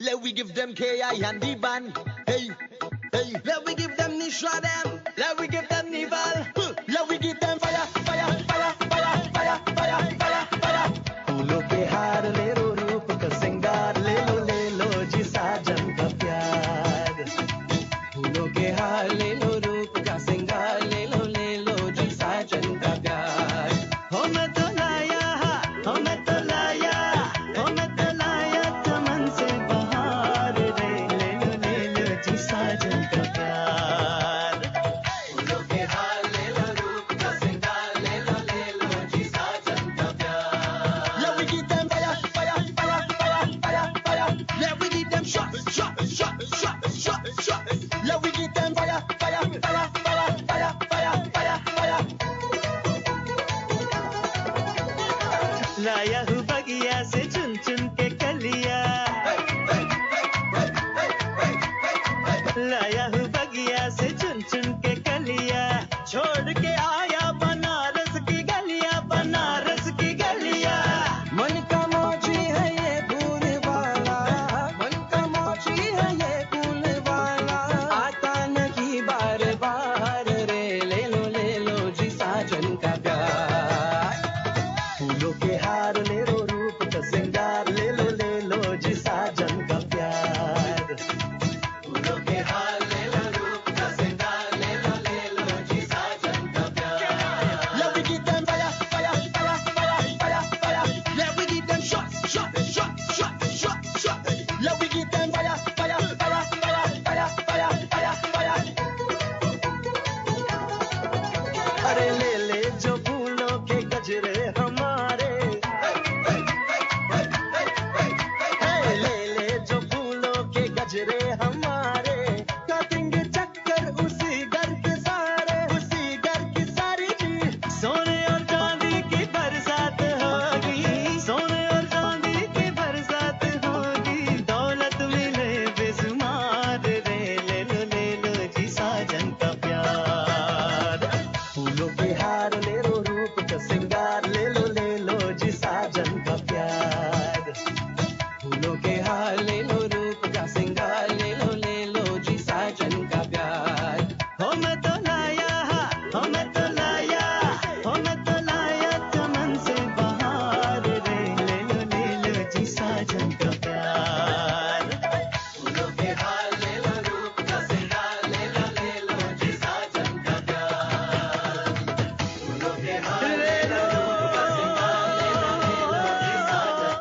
Let we give them KI and the band. Hey, hey. Let we give them Nishra them. Let we give them Nival. Let we give them fire, fire, fire, fire, fire, fire, fire, fire. फूलों के हार ले लो रूप का सिंगार ले लो जी साजन का प्यार. फूलों के हार ले लो रूप का सिंगार ले लो जी साजन का प्यार. हो मैं तो लाया, हो मैं तो लाया, हो मैं तो लाया चमन से बहार रे. ले लो जी साजन का प्यार. फूलों के हार ले लो रूप का सिंगार ले लो जी साजन का प्यार. Let we give them fire, fire, fire, fire, fire, fire. Let we give them shot, shot, shot, shot, shot, shot. Let we give them fire, fire, fire, fire, fire, fire, fire, fire. लाया हूँ बगिया से चुन चुन के कलिया. लाया हूँ बगिया से चुन चुन के कलिया. छोड़ के आया बनारस की गलिया, बनारस की गलिया. मन का मौजी है ये फूल वाला, मन का मौजी है ये फूल वाला. आता नहीं बार बार रे. ले लो जी साजन का प्यार. फूलों के हार ले लो रूप का सिंगार ले लो जी साजन का प्यार. फूलों के हार ले लो रूप का सिंगार ले लो जी साजन का प्यार. Let we give them fire, fire, fire, fire, fire, fire. Let we give them shot, shot, shot, shot, shot, shot. Let we give them fire, fire, fire, fire, fire, fire, fire, fire. अरे ले जो फूलों के गजरे हमारे. ले जो फूलों के गजरे हमारे. काटेंगे चक्कर उसी घर के सारे, उसी घर की सारी जी. सोने और चांदी की बरसात होगी, सोने और चांदी की बरसात होगी. दौलत मिले बेशुमार रे. ले लो जी साजन का प्यार. फूलों के हार ले लो रूप का सिंगार ले लो जी साजन का प्यार. फूलों के हार ले लो रूप का सिंगार ले लो जी साजन का प्यार. हो मैं तो लाया, हो मैं तो लाया, हो मैं तो लाया चमन से बहार रे. ले लो जी साजन का प्यार. फूलों के हार ले लो रूप का सिंगार ले लो जी साजन का प्यार. फूलों के हार ले लो रूप का सिंगार ले लो जी साजन.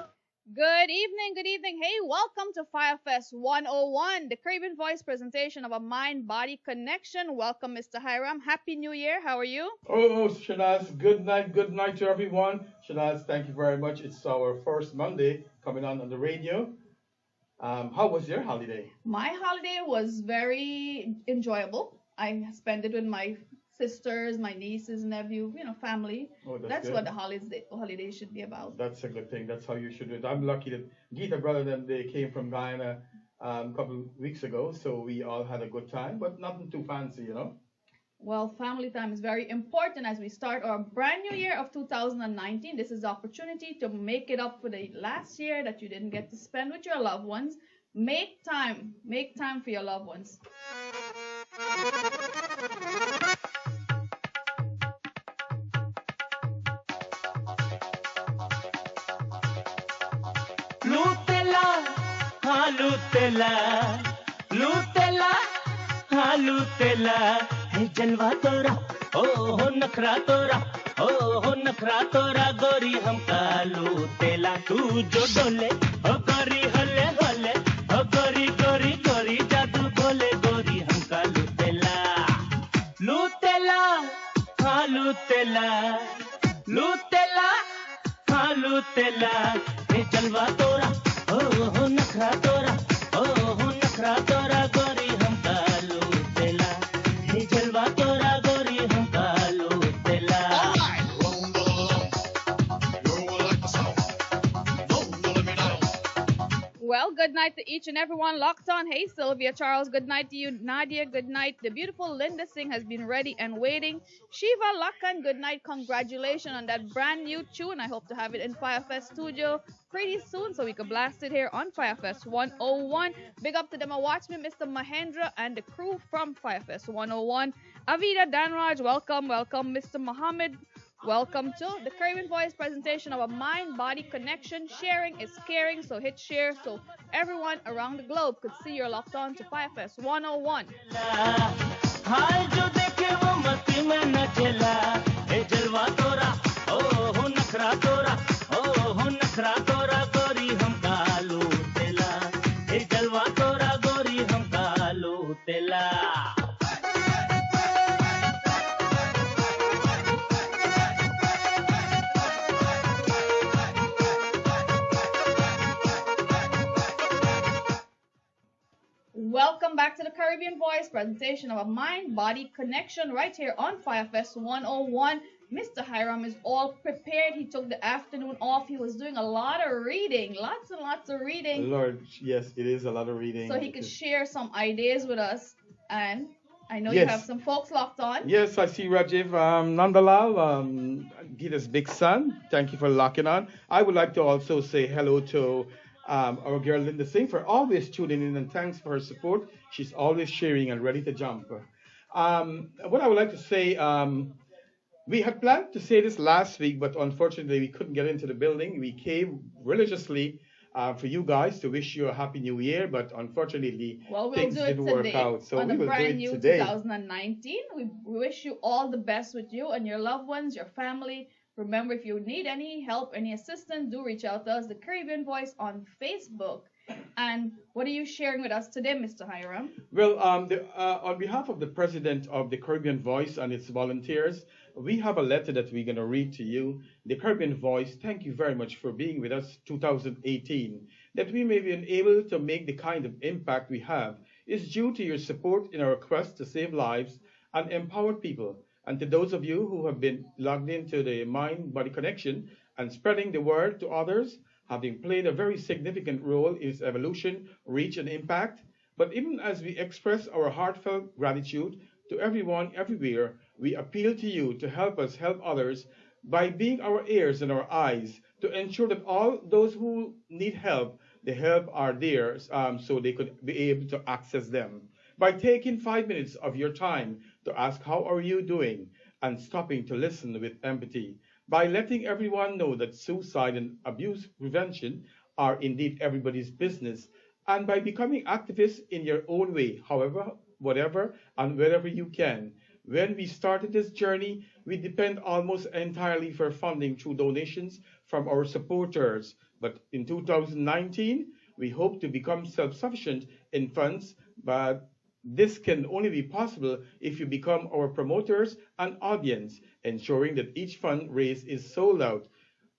Good evening, good evening. Hey, welcome to Firefest 101, the Caribbean Voice presentation of a mind-body connection. Welcome, Mr. Hiram. Happy New Year. How are you? Oh, Shanaz, good night to everyone. Shanaz, thank you very much. It's our first Monday coming on the radio. How was your holiday? My holiday was very enjoyable. I spent it with my sisters, my nieces, nephew, family. Oh, That's good. what the holiday should be about. That's a good thing. That's how you should do it. I'm lucky that Geeta brother them they came from Guyana a couple of weeks ago, so we all had a good time, but nothing too fancy, Well, family time is very important as we start our brand new year of 2019. This is the opportunity to make it up for the last year that you didn't get to spend with your loved ones. Make time for your loved ones. लूटेला हाँ लूटेला लूटेला हाँ लूटेला है जलवा तोरा ओ हो नखरा तोरा ओ हो नखरा तोरा गोरी हमका लूटेला. तू जो डोले ओ गोरी हले हले ओ गोरी गोरी गोरी जादू बोले गोरी हमका लूटेला. लूटेला हाँ लूटेला लूटेला हाँ लूटेला है जलवा तोरा ओ हो नखरा तोरा ओ हो नखरा तोरा गोरी हमका लूटेला. है जलवा तोरा गोरी हमका लूटेला. Well, good night to each and everyone locked on. Hey, Sylvia Charles, good night to you. Nadia, good night. The beautiful Linda Singh has been ready and waiting. Shiva Lakan, good night. Congratulations on that brand new tune. I hope to have it in Firefest Studio pretty soon so we could blast it here on Firefest 101. Big up to them, watch me, Mr. Mahendra, and the crew from Firefest 101. Avida Danraj, welcome, welcome, Mr. Mohammed. Welcome to the Caribbean Voice presentation of a mind-body connection. Sharing is caring, so hit share so everyone around the globe could see you're locked on to Firefest 101. Welcome back to the Caribbean Voice presentation of a mind-body connection right here on Firefest 101. Mr. Hiram is all prepared. He took the afternoon off. He was doing a lot of reading, lots and lots of reading. Lord, yes, it is a lot of reading. So he could share some ideas with us. And I know Yes. you have some folks locked on. Yes, I see Rajiv Nandalal, Gita's big son. Thank you for locking on. I would like to also say hello to our girl Linda Singh for always tuning in, and thanks for her support. She's always sharing and ready to jump. What I would like to say, we had planned to say this last week, but unfortunately we couldn't get into the building. We came religiously for you guys to wish you a happy new year, but unfortunately things didn't work out. So on we the will do brand it new today. 2019. We wish you all the best with you and your loved ones, your family. Remember, if you need any help, any assistance, do reach out to us, the Caribbean Voice on Facebook. And what are you sharing with us today, Mr. Hiram? Well, on behalf of the president of the Caribbean Voice and its volunteers, we have a letter that we're going to read to you. The Caribbean Voice, thank you very much for being with us 2018. That we may be able to make the kind of impact we have is due to your support in our quest to save lives and empower people. And to those of you who have been logged into the mind-body connection and spreading the word to others, having played a very significant role in its evolution, reach, and impact. But even as we express our heartfelt gratitude to everyone everywhere, we appeal to you to help us help others by being our ears and our eyes to ensure that all those who need help, the help are there so they could be able to access them. By taking 5 minutes of your time to ask how are you doing and stopping to listen with empathy. By letting everyone know that suicide and abuse prevention are indeed everybody's business, and by becoming activists in your own way, however, whatever, and wherever you can. When we started this journey, we depend almost entirely for funding through donations from our supporters. But in 2019, we hope to become self-sufficient in funds, but this can only be possible if you become our promoters and audience, ensuring that each fund raised is sold out.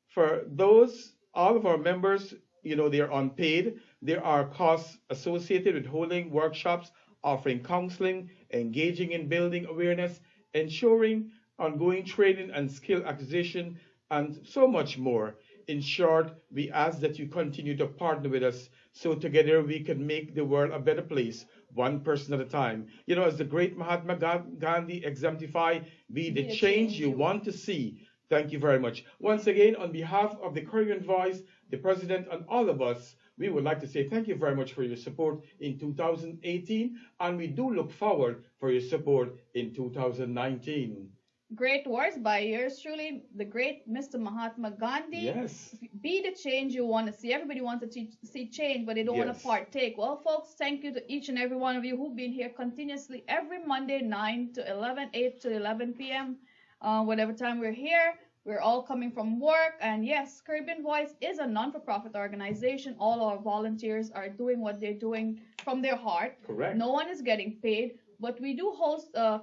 For those, all of our members, they are unpaid. There are costs associated with holding workshops, offering counseling, engaging in building awareness, ensuring ongoing training and skill acquisition, and so much more. In short, we ask that you continue to partner with us so together we can make the world a better place, one person at a time. As the great Mahatma Gandhi exemplified, be the change you want to see. Thank you very much. Once again, on behalf of the Caribbean Voice, the President, and all of us, we would like to say thank you very much for your support in 2018, and we do look forward for your support in 2019. Great words by yours truly, the great Mr. Mahatma Gandhi. Yes. Be the change you want to see. Everybody wants to see change, but they don't want to partake. Well, folks, thank you to each and every one of you who've been here continuously every Monday, 9 to 11, 8 to 11 p.m. Whatever time we're here. We're all coming from work. And yes, Caribbean Voice is a non-for-profit organization. All our volunteers are doing what they're doing from their heart. Correct. No one is getting paid. But we do host a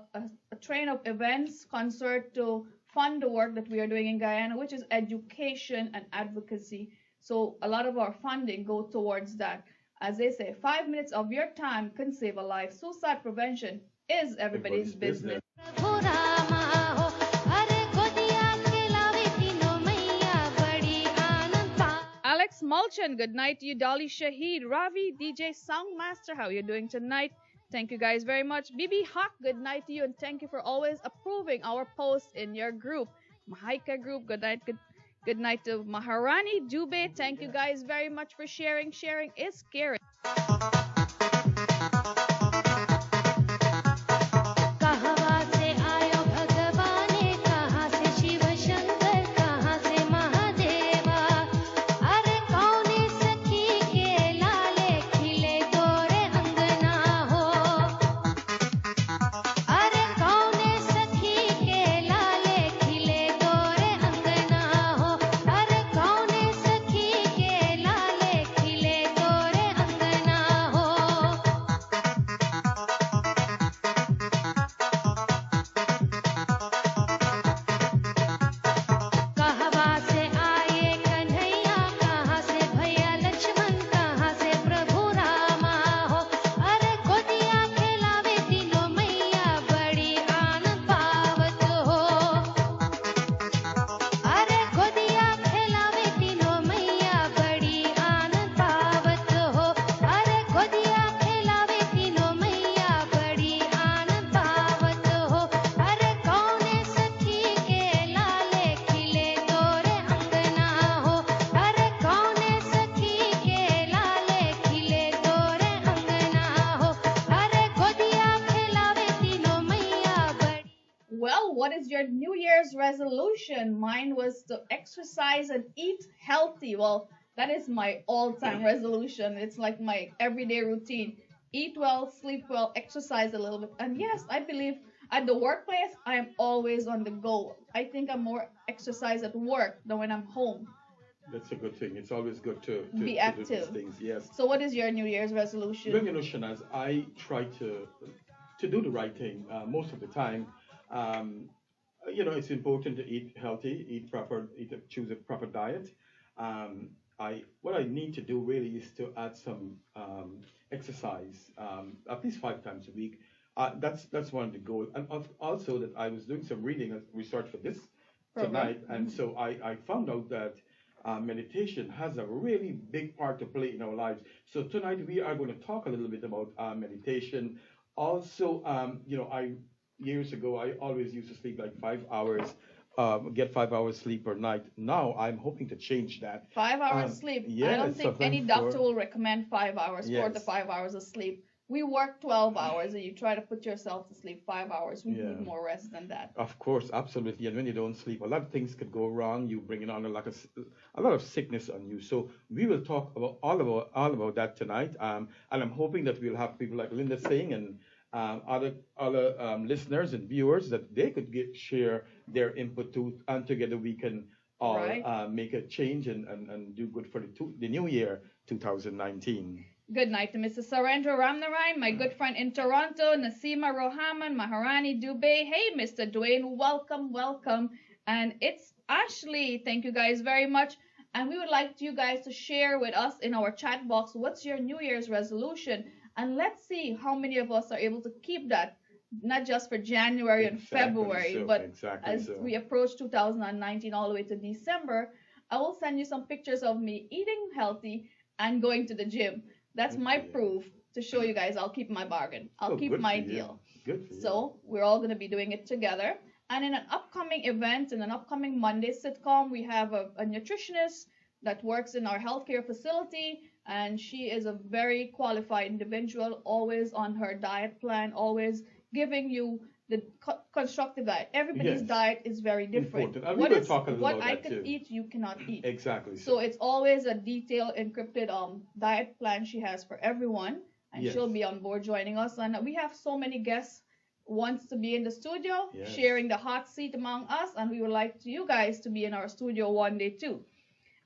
train of events, concert to fund the work that we are doing in Guyana, which is education and advocacy. So a lot of our funding go towards that. As they say, 5 minutes of your time can save a life. Suicide prevention is everybody's business. Mulchan, good night to you. Dolly Shahid, Ravi, DJ Songmaster, how you doing tonight? Thank you guys very much. Bibi Hawk, good night to you, and thank you for always approving our posts in your group. Mahaika group, good night to Maharani Dubey. Thank you guys very much for sharing. Sharing is caring. कहाँ से आयो भगवाने कहाँ से शिव शंकर कहाँ से महादेवा अरे कौने सखी के लाले खिले गोरे अंगना हो अरे कौने सखी के लाले खिले गोरे अंगना हो अरे कौने सखी के लाले खिले गोरे अंगना हो कहवा से आए कन्हैया कहाँ से भैया लक्ष्मण कहाँ से प्रभु रामा हो अरे गोदिया खिलावे तीनों मैया बड़ी आनंद पावत हो अरे गोदिया खिलावे तीनों मैया बड़ी आनंद पावत हो अरे गोदिया खिलावे तीनों मैया बड़ी आनंद पावत हो अरे कौने सखी के लाले खिले गोरे अंगना हो अरे कौने सखी के लाले खिले गोरे अंगना हो अरे गोदिया खिलावे तीनों मैया बड़ी Well, what is your New Year's resolution? Mine was to exercise and eat healthy. Well, that is my all time resolution. It's like my everyday routine. Eat well, sleep well, exercise a little bit. And yes, I believe at the workplace, I am always on the go. I think I'm more exercise at work than when I'm home. That's a good thing. It's always good to Be do these active. things. Yes. So, what is your New Year's Well, resolution? Shanaz, I try to do the right thing most of the time. Um, it's important to eat healthy, eat proper, choose a proper diet. Um, what I need to do really is to add some exercise, at least 5 times a week. That's one of the goals, and also that I was doing some reading and research for this Program. tonight, and so I found out that meditation has a really big part to play in our lives. So tonight we are going to talk a little bit about meditation. Also, I years ago I always used to sleep like 5 hours, get 5 hours sleep per night. Now I'm hoping to change that. 5 hours sleep. I Yes, don't think any sometimes doctor four. will recommend 5 hours, 4 to Yes. 5 hours of sleep. We work 12 hours and you try to put yourself to sleep 5 hours. We Yeah. need more rest than that. Of course, absolutely. And when you don't sleep, a lot of things could go wrong. You bring on a lot of sickness on you. So we will talk about all about that tonight. And I'm hoping that we'll have people like Linda Singh and other listeners and viewers that they could share their input too, and together we can all Right. make a change and do good for the new year 2019. Good night to Mr. Surendra Ramnarayan, my good friend in Toronto, Nasima Rohaman, Maharani Dubey. Hey, Mr. Dwayne, welcome, welcome. And it's Ashley. Thank you guys very much. And we would like you guys to share with us in our chat box what's your New Year's resolution. And let's see how many of us are able to keep that, not just for January and February, so, but exactly as so. we approach 2019 all the way to December. I will send you some pictures of me eating healthy and going to the gym. That's my Okay. proof to show you guys I'll keep my bargain. I'll keep Good my for you. deal. Good for you. So we're all going to be doing it together. And in an upcoming event, in an upcoming Monday sitcom, we have a nutritionist that works in our healthcare facility. And she is a very qualified individual, always on her diet plan, always giving you the constructive diet. Everybody's Yes. diet is very different. Important. And we will talk a little what about I that can too. eat, you cannot eat. Exactly. So it's always a detailed, encrypted diet plan she has for everyone, and Yes. she'll be on board joining us. And we have so many guests wants to be in the studio, Yes. sharing the hot seat among us, and we would like you guys to be in our studio one day too.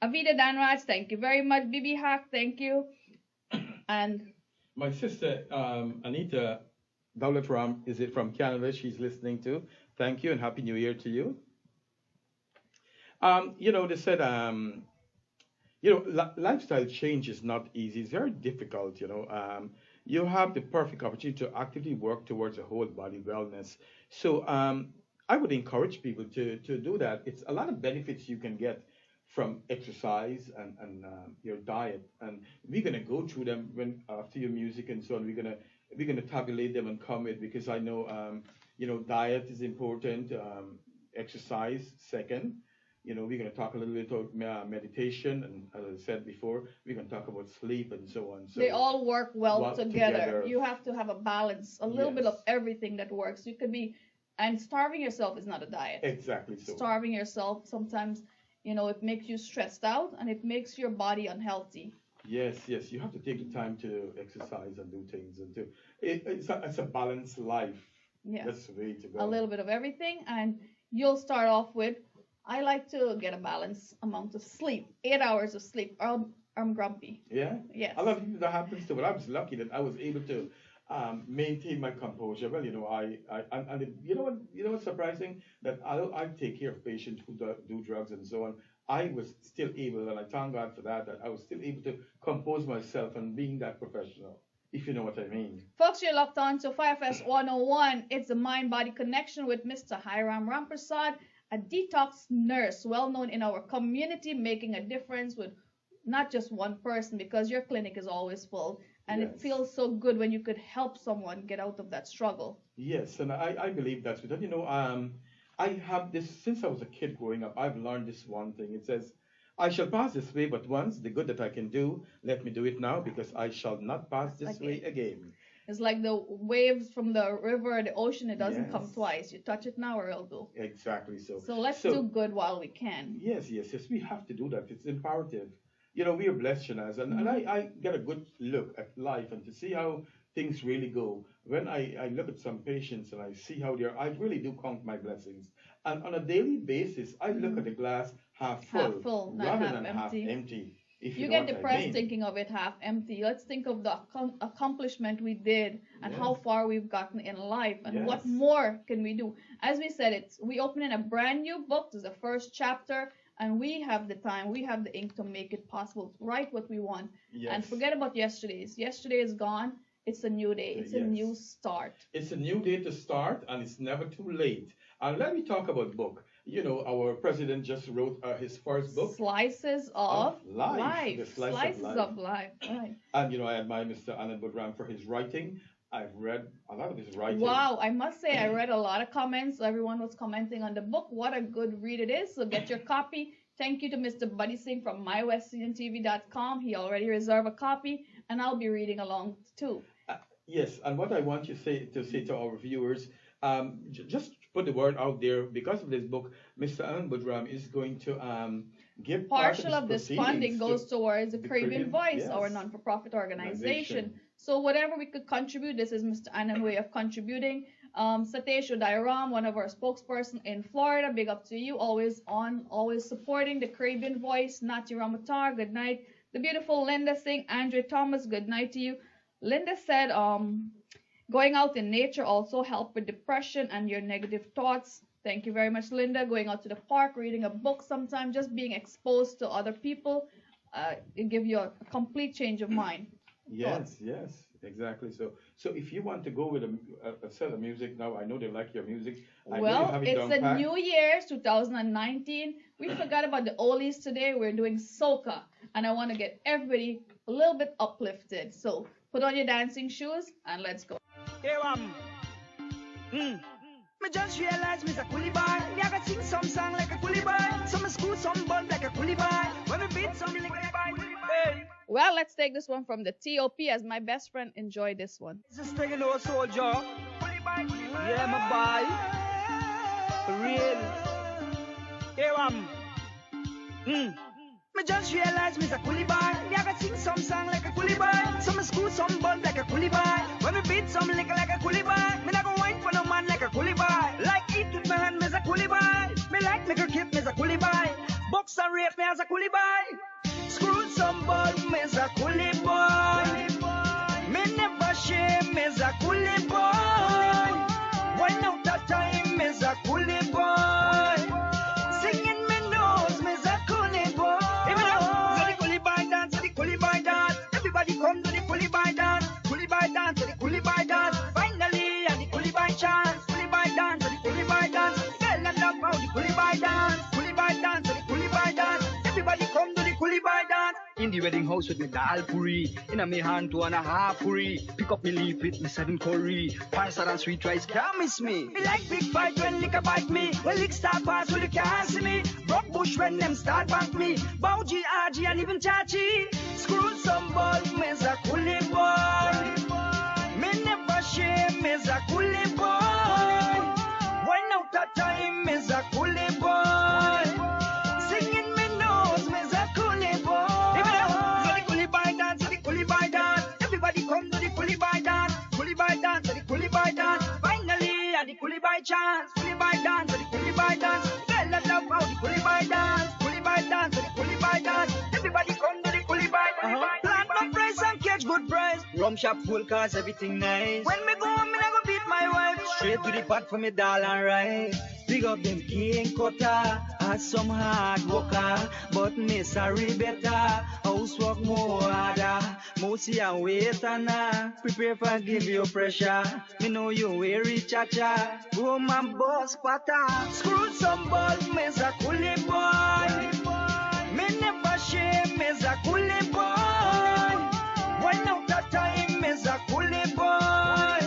Avida Danraj, thank you very much. Bibi Haq, thank you. And My sister Anita Daulatram is it from Canada? She's listening too. Thank you and happy New Year to you. They said lifestyle change is not easy. It's very difficult. You have the perfect opportunity to actively work towards a whole body wellness. So I would encourage people to do that. It's a lot of benefits you can get from exercise and your diet, and we're gonna go through them when after your music and so on. We're gonna tabulate them and comment because I know diet is important, exercise second. We're gonna talk a little bit about meditation, and as I said before, we're gonna talk about sleep and so on. So They all work well work together. together. You have to have a balance, a little bit of Yes. everything that works. You could be, and starving yourself is not a diet. Exactly so. Starving yourself sometimes, it makes you stressed out and it makes your body unhealthy. Yes, yes. You have to take the time to exercise and do things and to. It's a balanced life. Yes. That's the way to go. A little bit of everything, and you'll start off with, I like to get a balanced amount of sleep, 8 hours of sleep, or I'm grumpy. Yeah. Yes. A lot of people that happens to, but I was lucky that I was able to maintain my composure. Well, what's surprising that I take care of patients who do drugs and so on. I was still able, and I thank God for that I was still able to compose myself and being that professional, if you know what I mean. Folks, you're locked on to 5S 101. It's the mind-body connection with Mr. Hiram Ramprasad, a detox nurse, well known in our community, making a difference with not just one person, because your clinic is always full. And it Yes. feels so good when you could help someone get out of that struggle. Yes, and I believe that's because I have this since I was a kid growing up. I've learned this one thing. It says, "I shall pass this way but once. The good that I can do, let me do it now, because I shall not pass this way again." It's like the waves from the river or the ocean. It doesn't come Yes. twice. You touch it now or it'll go. Exactly so. So let's do good while we can. Yes, yes, yes. We have to do that. It's imperative. We are blessed, Shanaz, and I get a good look at life and to see how things really go. When I look at some patients and I see how they're, I really do count my blessings. And on a daily basis, I look at the glass half full, Half full, not rather half than half empty. empty. If You know get what I depressed mean. thinking of it half empty. Let's think of the accomplishment we did and Yes. how far we've gotten in life and what Yes. more can we do. As we said, we open in a brand new book. This is the first chapter, and we have the time, we have the ink to make it possible to write what we want. Yes. And forget about yesterday's. Yesterday is gone. It's a new day. It's a Yes. new start. It's a new day to start, and it's never too late. And let me talk about book. Our president just wrote his first book. Slices of life. The slice of Slices life. of life. Right. And I admire Mr. Anand Budram for his writing. I've read a lot of his writing. Wow, I must say I read a lot of comments. Everyone was commenting on the book. What a good read it is. So get your copy. Thank you to Mr. Buddy Singh from mywesternTV.com. He already reserved a copy, and I'll be reading along too. Yes, and what I want to say to our viewers, just put the word out there. Because of this book, Mr. Anand Budram is going to give Partial part of his this funding proceedings goes towards the the Caribbean Voice, yes, our non-for-profit organization. organization. So whatever we could contribute, this is Mr. Anand's way of contributing. Satesh Udairam, one of our spokesperson in Florida, big up to you, always supporting the Caribbean Voice. Nati Ramatar, good night. The beautiful Linda Singh, Andre Thomas, good night to you. Linda said, going out in nature also help with depression and your negative thoughts. Thank you very much, Linda. Going out to the park, reading a book sometime, just being exposed to other people, it give you a complete change of mind. Yes, yes, exactly. So if you want to go with a set of music now, I know they like your music. I know you Well, have it it's down the pat. New Year's 2019. We forgot about the oldies today. We're doing soca, and I want to get everybody a little bit uplifted. So put on your dancing shoes and let's go. Hey, Me just realized me's a coolie boy. Me I got sing some song like a coolie boy. Some school, some bun like a coolie boy. When me beat some lick like a coolie boy. Hey, Well, let's take this one from the TOP as my best friend. Enjoy this one. just taking no soldier. Coolie boy. Yeah, my boy. For real. Hey, Me just realized me's a coolie boy. Me I got sing some song like a coolie boy. Some school, some bun like a coolie boy. When me beat some lick like a coolie boy. Me not go wine for no man like a coolie boy. Like eat with my hand, me's a coolie boy. Me like make a kip, me's a coolie boy. Box and rape me as a coolie boy. Screw some bun, me's a coolie boy. Me never shame, me's a coolie boy. Wine out that time, me's a coolie boy. Singing me nose, me's a coolie boy. Even up, so the coolie boy dance, so the coolie boy dance. Everybody come to the coolie boy dance. Coolie boy dance, so the coolie boy dance. Finally, and the coolie boy chance. Coolie boy dance, so the coolie boy dance. Girl and love how the coolie boy dance. Coolie boy dance, so the coolie boy dance. Everybody wedding house with me dal puri. In a me hand 2.5 puri. Pick up me leaf with me 7 curry. Pasta and sweet rice can't miss me. Me like big fight when liquor bite me. When lick start pass when you can't see me. Broke bush when them start bank me. Bougie, RG and even Chachi. Screw some ball, me's a coolie boy. Me never shame, me's a coolie boy. Why now that time, me's a coolie boy. Singing me nose, me's a coolie boy. Give it up, so the coolie boy dance, so the coolie boy dance. Everybody come to the coolie boy dance. Coolie boy dance, so the coolie boy dance. Finally, at the coolie boy chance. Coolie boy dance, so the coolie boy dance. Girl, I love how the coolie boy dance. Coolie boy dance, so the coolie boy dance. Everybody come to the coolie boy. Plant my price and catch good price. Rum shop full cars, everything nice. When me go, me never beat my wife. Straight to the pot for me doll and rice. Big up them king cutter, as some hard worker, but me sorry better. Housework more harder, mousy and wait and prepare for give you pressure. Me know you weary cha-cha, go man boss pata. Screw some ball, me's a coolie boy. Me never shame, me's a coolie boy. One out of time, me's a coolie boy.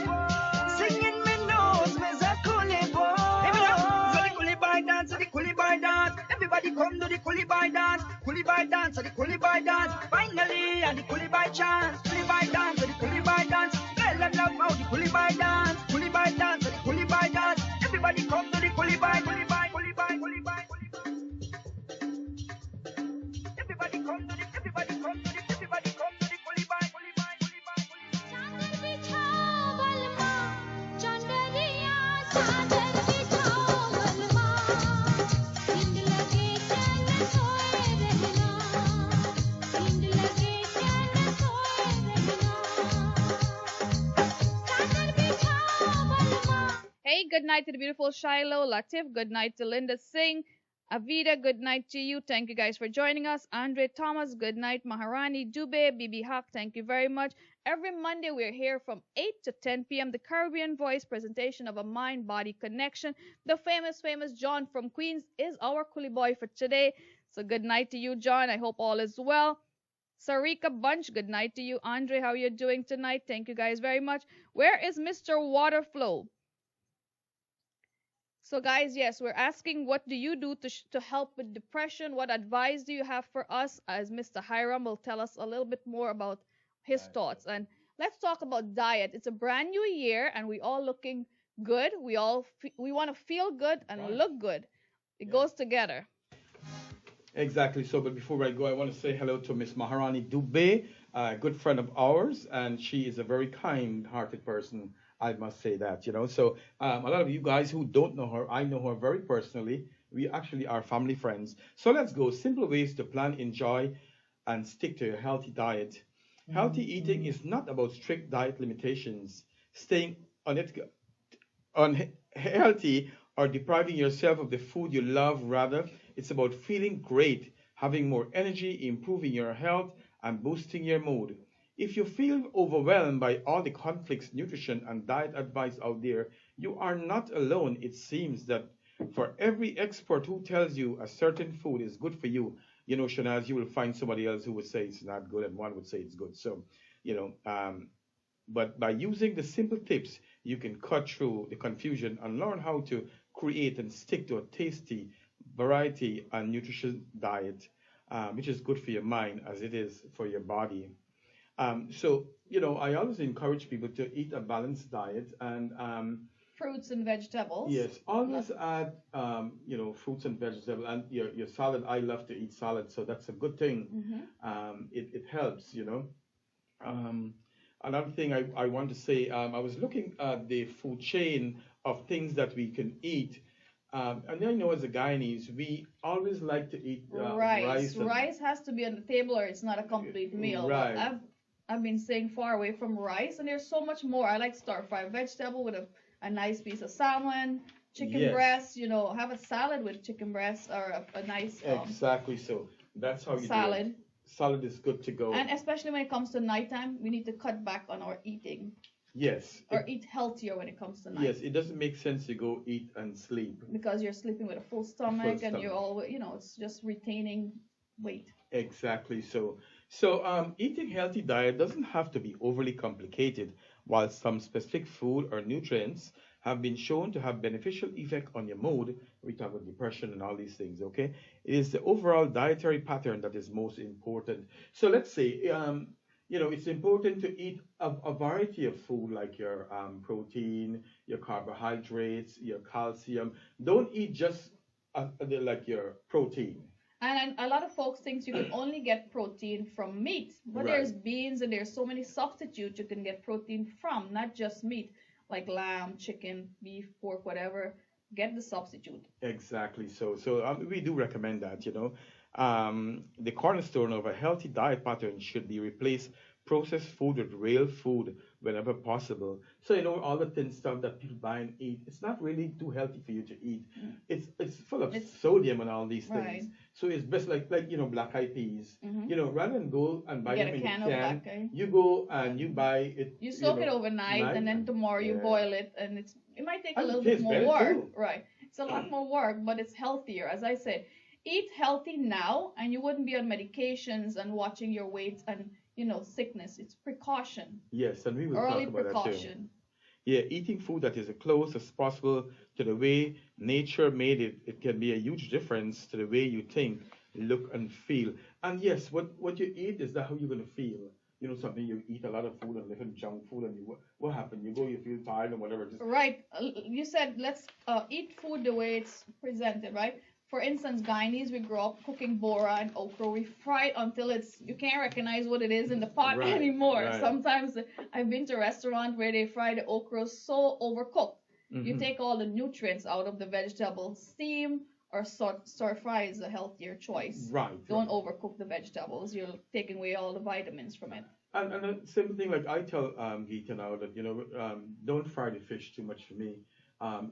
Singing me nose, me's a coolie boy. So the coolie boy dance, so the coolie boy dance. Everybody come to the coolie boy dance. Coolie boy dance, so the coolie boy dance. Finally, and the coolie boy chance. Coolie boy dance, so the coolie boy dance. Girl, I love how the coolie boy dance. Coolie boy dance, so the coolie boy dance. Everybody come to the coolie boy, coolie boy, coolie boy, coolie boy, coolie boy. Everybody come to the, everybody come to the, everybody come to the coolie boy, coolie boy, coolie boy, coolie boy. चादर बिछाओ बलमा चंदरिया चादर बिछाओ बलमा नींद लगे चैन सोए रहना नींद लगे चैन सोए रहना चादर बिछाओ बलमा. Hey, good night to the beautiful Shiloh, Latif. Good night to Linda Singh. Avida, good night to you. Thank you guys for joining us. Andre Thomas, good night. Maharani Dubey, Bibi Haq, thank you very much. Every Monday we're here from 8 to 10 p.m. The Caribbean Voice presentation of a mind-body connection. The famous John from Queens is our coolie boy for today. So good night to you, John. I hope all is well. Sarika Bunch, good night to you. Andre, how are you doing tonight? Thank you guys very much. Where is Mr. Waterflow? So guys, yes, we're asking what do you do to help with depression? What advice do you have for us? As Mr. Hiram will tell us a little bit more about his thoughts. And let's talk about diet. It's a brand new year and we all looking good. We want to feel good and look good. It goes together. Exactly. So, but before I go, I want to say hello to Miss Maharani Dubey, a good friend of ours, and she is a very kind-hearted person. I must say that, you know. So a lot of you guys who don't know her, I know her very personally. We actually are family friends. So let's go. Simple ways to plan, enjoy, and stick to a healthy diet. Healthy eating is not about strict diet limitations, staying unhealthy or depriving yourself of the food you love. Rather, it's about feeling great, having more energy, improving your health, and boosting your mood. If you feel overwhelmed by all the conflicts, nutrition, and diet advice out there, you are not alone. It seems that for every expert who tells you a certain food is good for you, you know, Shanaz, you will find somebody else who would say it's not good and one would say it's good. So, you know, but by using the simple tips, you can cut through the confusion and learn how to create and stick to a tasty, variety, and nutritious diet, which is good for your mind as it is for your body. So, you know, I always encourage people to eat a balanced diet and Fruits and vegetables. yes, always add, you know, fruits and vegetables and your salad. I love to eat salad, so that's a good thing. It helps, you know. Another thing I want to say, I was looking at the food chain of things that we can eat. And I know as a Guyanese, we always like to eat rice. Rice has to be on the table or it's not a complete meal. Right. But I've been staying far away from rice and there's so much more. I like stir-fried vegetable with a nice piece of salmon, chicken breast, you know, have a salad with chicken breast or a nice exactly. So that's how you salad. do it. Salad is good to go. And especially when it comes to nighttime, we need to cut back on our eating. Yes. Or eat healthier when it comes to night. Yes, it doesn't make sense to go eat and sleep. Because you're sleeping with a full stomach and you're always, you know, it's just retaining weight. Exactly. So, So, eating healthy diet doesn't have to be overly complicated, while some specific food or nutrients have been shown to have beneficial effect on your mood. We talk about depression and all these things, okay? It is the overall dietary pattern that is most important. So let's say, it's important to eat a variety of food like your protein, your carbohydrates, your calcium. Don't eat just like your protein. And a lot of folks think you can only get protein from meat, but there's Right. beans and there's so many substitutes you can get protein from, not just meat, like lamb, chicken, beef, pork, whatever. Get the substitute. Exactly. So we do recommend that. The cornerstone of a healthy diet pattern should be replace processed food with real food whenever possible. So all the thin stuff that people buy and eat, it's not really too healthy for you to eat. It's full of It's sodium and all these right. things. So it's best like black eyed peas. Hmm. Rather than go and buy Get them a in can a of can, black eye. you go and you buy it. You soak it overnight, night and then tomorrow you yeah. boil it, and it might take a And it little bit tastes more better work, too. right? It's a lot more work, but it's healthier. As I said, eat healthy now, and you wouldn't be on medications and watching your weight and sickness. It's precaution, Yes, and we will early talk about that too. precaution. Yeah, eating food that is as close as possible to the way nature made it, it can be a huge difference to the way you think, look, and feel. And yes, what you eat is that how you're gonna feel. Something you eat a lot of food and live in junk food, and what happened? You go, you feel tired and whatever. Just Right. You said let's eat food the way it's presented, right? For instance, Guyanese, we grow up cooking bora and okra. We fry it until you can't recognize what it is in the pot right, anymore. right. Sometimes I've been to a restaurant where they fry the okra so overcooked. You Mhm. take all the nutrients out of the vegetable. Steam or stir fry is a healthier choice. Right. Don't overcook the vegetables. You're taking away all the vitamins from it. And the same thing, like I tell Geeta now that don't fry the fish too much for me.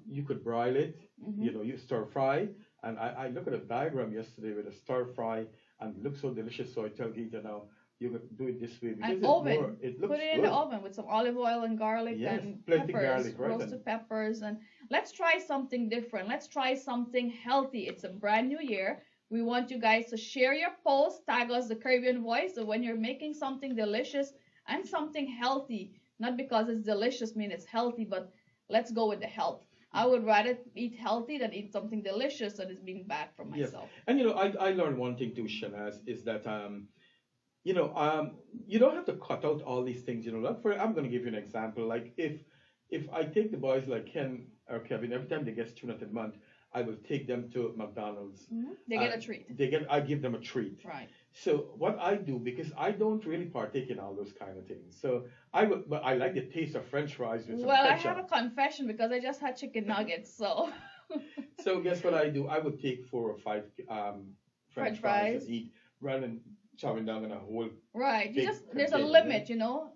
You could broil it, you stir fry, and I look at a diagram yesterday with a stir fry, and it looks so delicious. So I tell Geeta now you could do it this way because And it's oven. more. It looks Put it in good. the oven with some olive oil and garlic Yes, and plenty peppers, garlic, right? roasted peppers, and let's try something different. Let's try something healthy. It's a brand new year. We want you guys to share your posts, tag us the Caribbean Voice, so when you're making something delicious and something healthy, not because it's delicious mean it's healthy, but let's go with the health. I would rather eat healthy than eat something delicious that is being bad for Yes, myself. and I learned one thing too, Shanaz, is that you don't have to cut out all these things. I'm going to give you an example. Like if I take the boys like Ken or Kevin, every time they get student of the month, I will take them to McDonald's. They get a treat. I give them a treat. Right. So what I do, because I don't really partake in all those kind of things. So but I like the taste of French fries with some Well, I ketchup. have a confession because I just had chicken nuggets, so So guess what I do? I would take 4 or 5 French French fries fries. and eat rather than chopping down in a whole. right. Big There's a container, limit,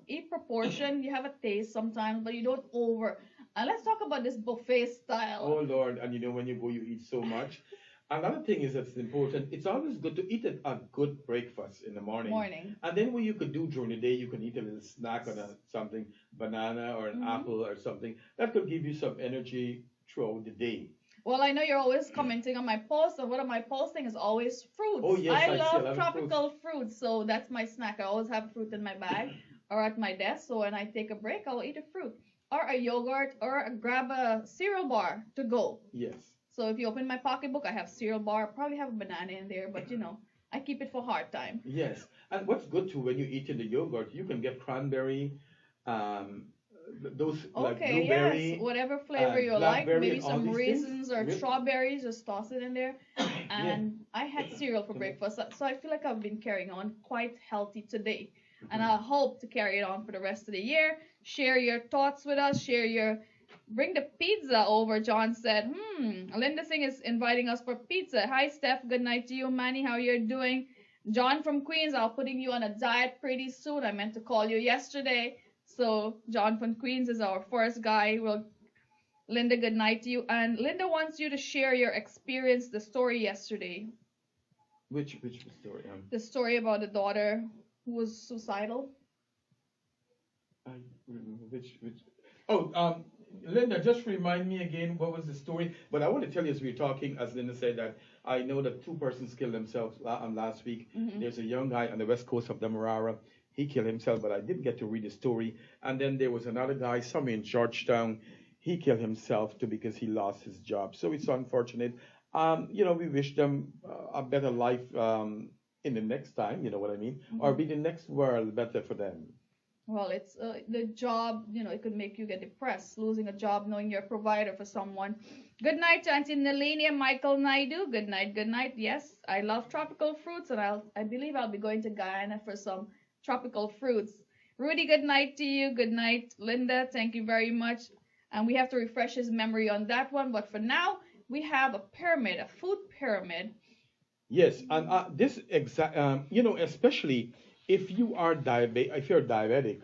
Eat proportion. You have a taste sometimes, but you don't over. And let's talk about this buffet style. Oh Lord! And when you go, you eat so much. Another thing is that's important. It's always good to eat a good breakfast in the morning. Morning. And then what you could do during the day, you can eat a little snack on something, banana or an apple or something. That could give you some energy throughout the day. Well, I know you're always commenting on my posts, and one of my posting is always fruits. Oh, yes, I see a lot love of tropical fruits, so that's my snack. I always have fruit in my bag or at my desk, so when I take a break, I'll eat a fruit or a yogurt or grab a cereal bar to go. Yes. So if you open my pocketbook, I have cereal bar, probably have a banana in there, but I keep it for hard time. Yes. And what's good too, when you eat in the yogurt, you can get cranberry, um, those like Okay, blueberry. yes, whatever flavor you like, blackberry, maybe and all some these raisins things. or Really? strawberries, just toss it in there. And I had cereal for breakfast, so I feel like I've been carrying on quite healthy today. And I hope to carry it on for the rest of the year. Share your thoughts with us. Bring the pizza over, John said. Linda Singh is inviting us for pizza. Hi, Steph. Good night to you. Manny, how you're doing? John from Queens, I'll putting you on a diet pretty soon. I meant to call you yesterday. So John from Queens is our first guy. Linda, good night to you. And Linda wants you to share your experience, the story yesterday. Which story? The story about the daughter who was suicidal. I remember which. Oh, Linda, just remind me again what was the story. But I want to tell you as we were talking, as Linda said, that I know that two persons killed themselves last week. Hmm. There's a young guy on the west coast of Demerara. He killed himself, but I didn't get to read the story. And then there was another guy somewhere in Georgetown. He killed himself too because he lost his job. So it's unfortunate. We wish them a better life in the next time. You know what I mean? Or Hmm. be the next world better for them. Well, it's the job, it could make you get depressed, losing a job, knowing you're a provider for someone. Good night to Auntie Nalini and Michael Naidu. Good night, good night. Yes, I love tropical fruits, and I believe I'll be going to Guyana for some tropical fruits. Rudy, good night to you. Good night, Linda. Thank you very much. And we have to refresh his memory on that one. But for now, we have a pyramid, a food pyramid. Yes, and this exact, especially if you're diabetic, if you're diabetic,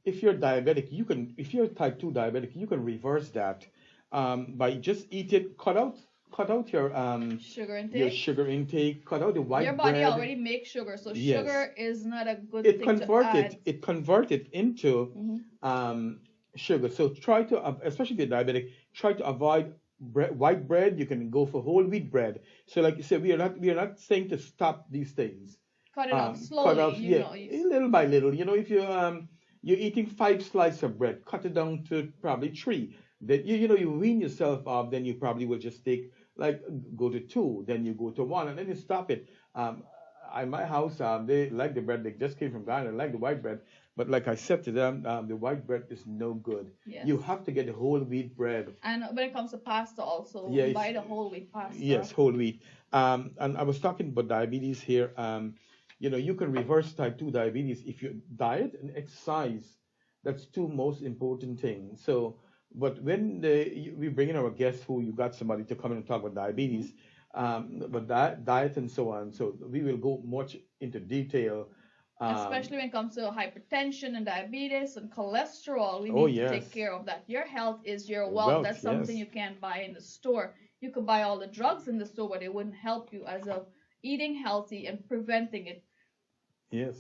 if you're type 2 diabetic, you can reverse that by just eat it, cut out Sugar your intake. sugar intake, cut out the Your white body bread. already makes sugar, so Yes, sugar is not a good it thing to convert add. it convert it into Hmm. sugar. So try to, especially if you're diabetic, try to avoid white bread. You can go for whole wheat bread. So like you said, we are not saying to stop these things. Cut it off Cut slowly, off, yeah, little by little. If you're eating 5 slices of bread, cut it down to probably three. Then you wean yourself off. Then you probably will just take, like, go to two. Then you go to one, and then you stop it. Um, in my house, they like the bread. They just came from Ghana. They like the white bread, but like I said to them, the white bread is no good. yes. You have to get the whole wheat bread. And when it comes to pasta, also Yes, buy the whole wheat pasta. yes, whole wheat. And I was talking about diabetes here. You can reverse type 2 diabetes if you diet and exercise. That's two most important things. So, but when we bring in our guests, who you got somebody to come in and talk about diabetes, but diet and so on. So we will go much into detail. Especially when it comes to hypertension and diabetes and cholesterol, we Oh need to yes, take care of that. Your health is your wealth. wealth. That's Yes, something you can't buy in the store. You could buy all the drugs in the store, but it wouldn't help you as of eating healthy and preventing it. yes,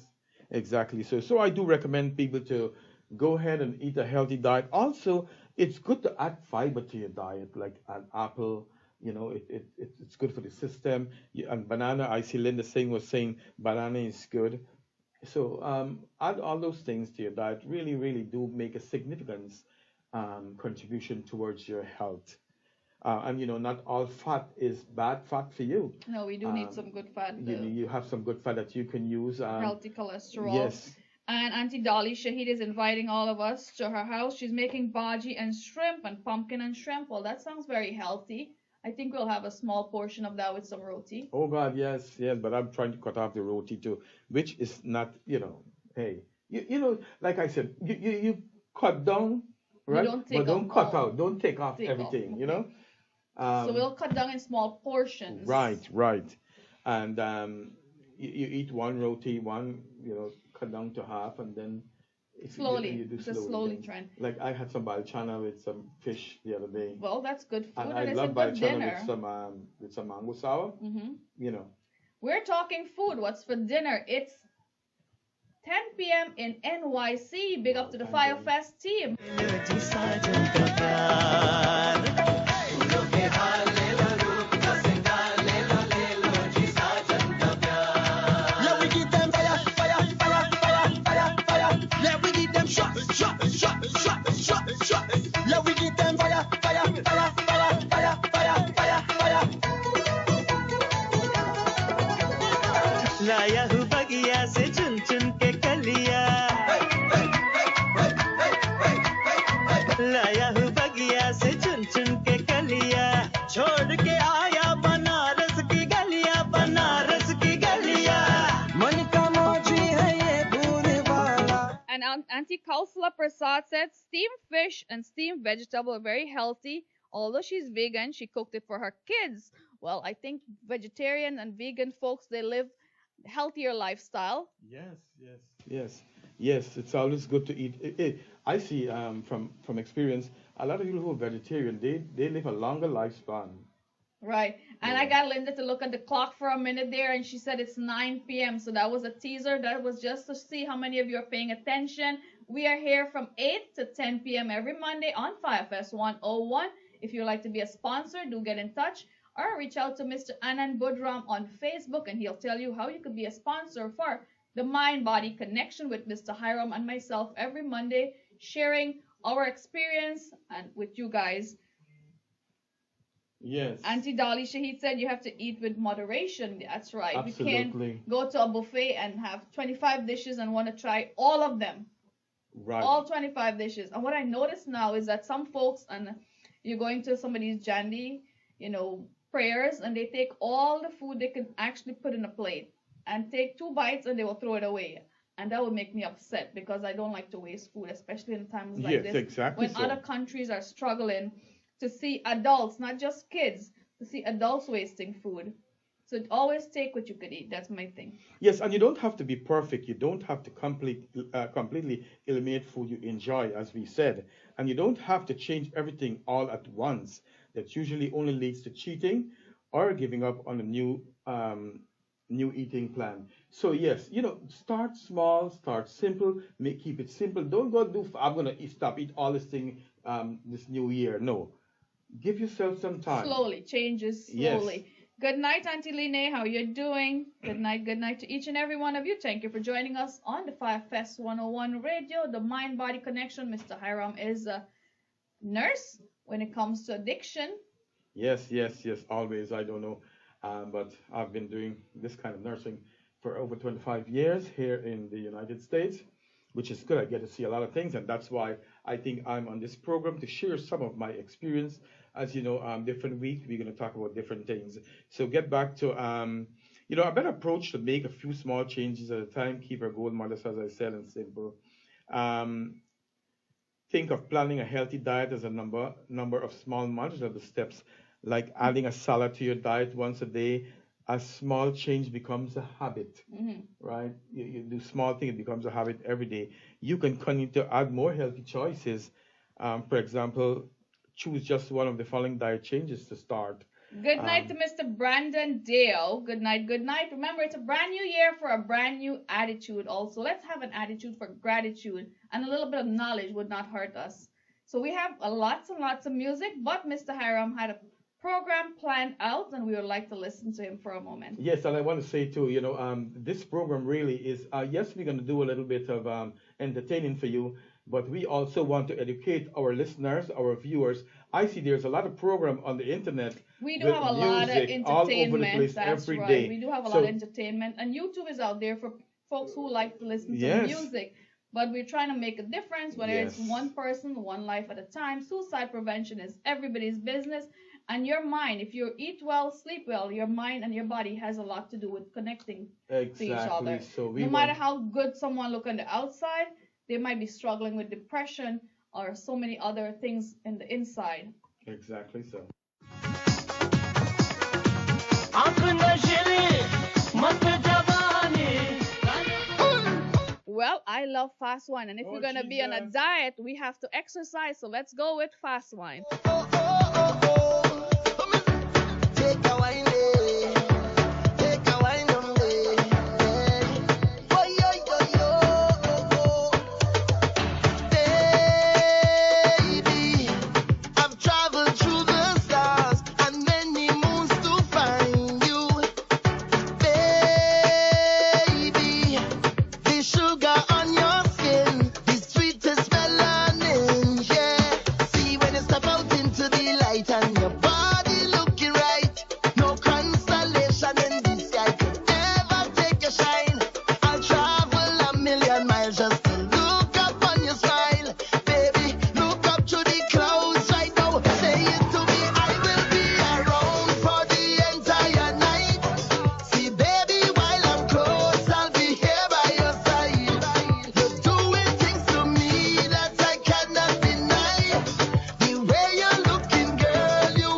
exactly. So I do recommend people to go ahead and eat a healthy diet. Also, it's good to add fiber to your diet, like an apple. It's good for the system. And banana, I see Linda saying was saying banana is good. So add all those things to your diet. Really, really do make a significant contribution towards your health. And not all fat is bad fat for you. No, we do need Um, some good fat, you have some good fat that you can use. healthy cholesterol. Yes. And Auntie Dolly Shahid is inviting all of us to her house. She's making bhaji and shrimp and pumpkin and shrimp. Well, that sounds very healthy. I think we'll have a small portion of that with some roti. Oh God, yes, yes. But I'm trying to cut off the roti too, which is not, hey, like I said, you cut down, You right? don't But take off don't cut all. out, don't take off Take off. everything, Okay. So Um, we'll cut down in small portions. right, right. And you eat one roti, cut down to half, and then if you Slowly. do It's a slowly, slowly then, trend. like I had some balchana with some fish the other day, Well, that's good food and I and it's a love good balchana dinner. with some mango sour, Hmm. you know. We're talking food. What's for dinner? It's 10 p.m. in NYC. Big up to the Time Fire zone. Fest team. जी साजन का प्यार फूलों के हार ले लो रूप का सिंगार ले लो जी साजन का प्यार yeah we give them fire fire fire fire fire fire yeah we give them shot shot shot shot shot shot yeah we give them fire fire fire fire fire fire fire fire लाया हूँ बगिया से चुन चुन के कलिया लाया हूँ बगिया से चुन चुन के कलिया छोड़ के आया बनारस की गलिया मन का मौजी है ये भूल वाला And Auntie Kausala Prasad said steamed fish and steamed vegetable are very healthy. Although she's vegan, she cooked it for her kids. Well, I think vegetarian and vegan folks, they live healthier lifestyle. Yes, yes, yes, yes. It's always good to eat. I see from experience, a lot of people who are vegetarian, they live a longer lifespan. Right. And I Yeah. got Linda to look at the clock for a minute there, and she said it's 9 p.m. So that was a teaser. That was just to see how many of you are paying attention. We are here from 8 to 10 p.m. every Monday on FireFest 101. If you'd like to be a sponsor, do get in touch or reach out to Mr. Anand Budram on Facebook, and he'll tell you how you could be a sponsor for the Mind Body Connection with Mr. Hiram and myself every Monday, sharing our experience and with you guys. Yes. Auntie Dolly Shahid said you have to eat with moderation. That's right. Absolutely. You can't go to a buffet and have 25 dishes and want to try all of them. Right. All 25 dishes. And what I notice now is that some folks, and you're going to somebody's jandy, prayers, and they take all the food they can actually put in a plate and take 2 bites and they will throw it away. And that would make me upset because I don't like to waste food, especially in times like this. Yes, exactly. When other countries are struggling to see adults, not just kids, to see adults wasting food. So always take what you could eat. That's my thing. Yes, and you don't have to be perfect. You don't have to completely eliminate food you enjoy, as we said. And you don't have to change everything all at once. That usually only leads to cheating or giving up on a new eating plan. So yes, start small, start simple, keep it simple. Don't go I'm gonna eat all this thing this new year. No, give yourself some time. Slowly, changes slowly. Yes. Good night, Auntie Line. How you doing? Good night to each and every one of you. Thank you for joining us on the FireFest 101 Radio, the Mind Body Connection. Mr. Hiram is a nurse when it comes to addiction. Yes, always. I don't know. But I've been doing this kind of nursing for over 25 years here in the United States, which is good. I get to see a lot of things, and that's why I think I'm on this program to share some of my experience. As you know, different week, we're going to talk about different things. So get back to, a better approach to make a few small changes at a time. Keep our goal modest, as I said, and simple. Think of planning a healthy diet as a number of small manageable steps, like adding a salad to your diet once a day. A small change becomes a habit, right? You do small thing, it becomes a habit every day. You can continue to add more healthy choices. For example, choose just one of the following diet changes to start. Good night to Mr. Brandon Dale. Good night. Remember, it's a brand new year for a brand new attitude also. Let's have an attitude for gratitude, and a little bit of knowledge would not hurt us. So we have lots and lots of music, but Mr. Hiram had a program planned out, and we would like to listen to him for a moment. Yes, and I want to say too, this program really is, yes, we're going to do a little bit of entertaining for you, but we also want to educate our listeners, our viewers. I see there's a lot of program on the internet. We do have a lot of entertainment. All over the place, that's every right. day. We do have a lot of entertainment, and YouTube is out there for folks who like to listen to music. But we're trying to make a difference, whether it's one person, one life at a time. Suicide prevention is everybody's business. And your mind, if you eat well, sleep well, your mind and your body has a lot to do with connecting to each other. So no matter how good someone look on the outside, they might be struggling with depression or so many other things in the inside. Exactly so. Well, I love fast wine, and if we're gonna be on a diet, we have to exercise. So let's go with fast wine. Take a wine, take a wine on me. Oh, yo, yo, yo. Baby, I've traveled through the stars and many moons to find you. Baby, the sugar on your skin, the sweetest melanin, yeah. See when you step out into the light and your body looking right. No consolation in the sky could ever take your shine. I'll travel a million miles just to look up on your smile. Baby, look up to the clouds right now. Say it to me, I will be around for the entire night. See, baby, while I'm close, I'll be here by your side. You're doing things to me that I cannot deny. The way you're looking, girl, you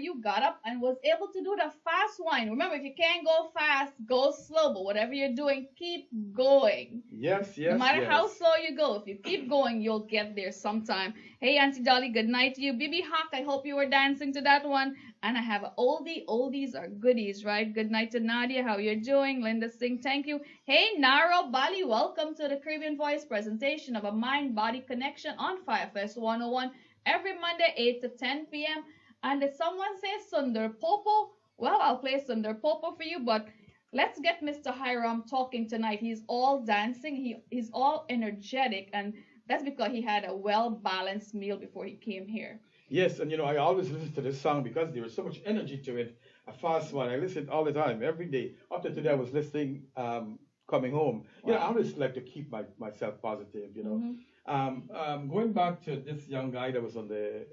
you got up and was able to do the fast one. Remember, if you can't go fast, go slow. But whatever you're doing, keep going. Yes, No yes, matter how yes. slow you go, if you keep going, you'll get there sometime. Hey, Auntie Dolly, good night to you. Bibi Hawk, I hope you were dancing to that one. And I have an oldie. Oldies are goodies, right? Good night to Nadia. How you doing? Linda Singh, thank you. Hey, Naro Bali, welcome to the Caribbean Voice presentation of a mind-body connection on Firefest 101 every Monday, 8 to 10 p.m. And did someone say Sundar Popo? Well, I'll play Sundar Popo for you, but let's get Mr. Hiram talking tonight. He's all dancing, he's all energetic, and that's because he had a well-balanced meal before he came here. Yes, and I always listen to this song because there is so much energy to it. A fast one. I listen all the time, every day. Up to today, I was listening coming home. I always like to keep myself positive. Going back to this young guy that was on the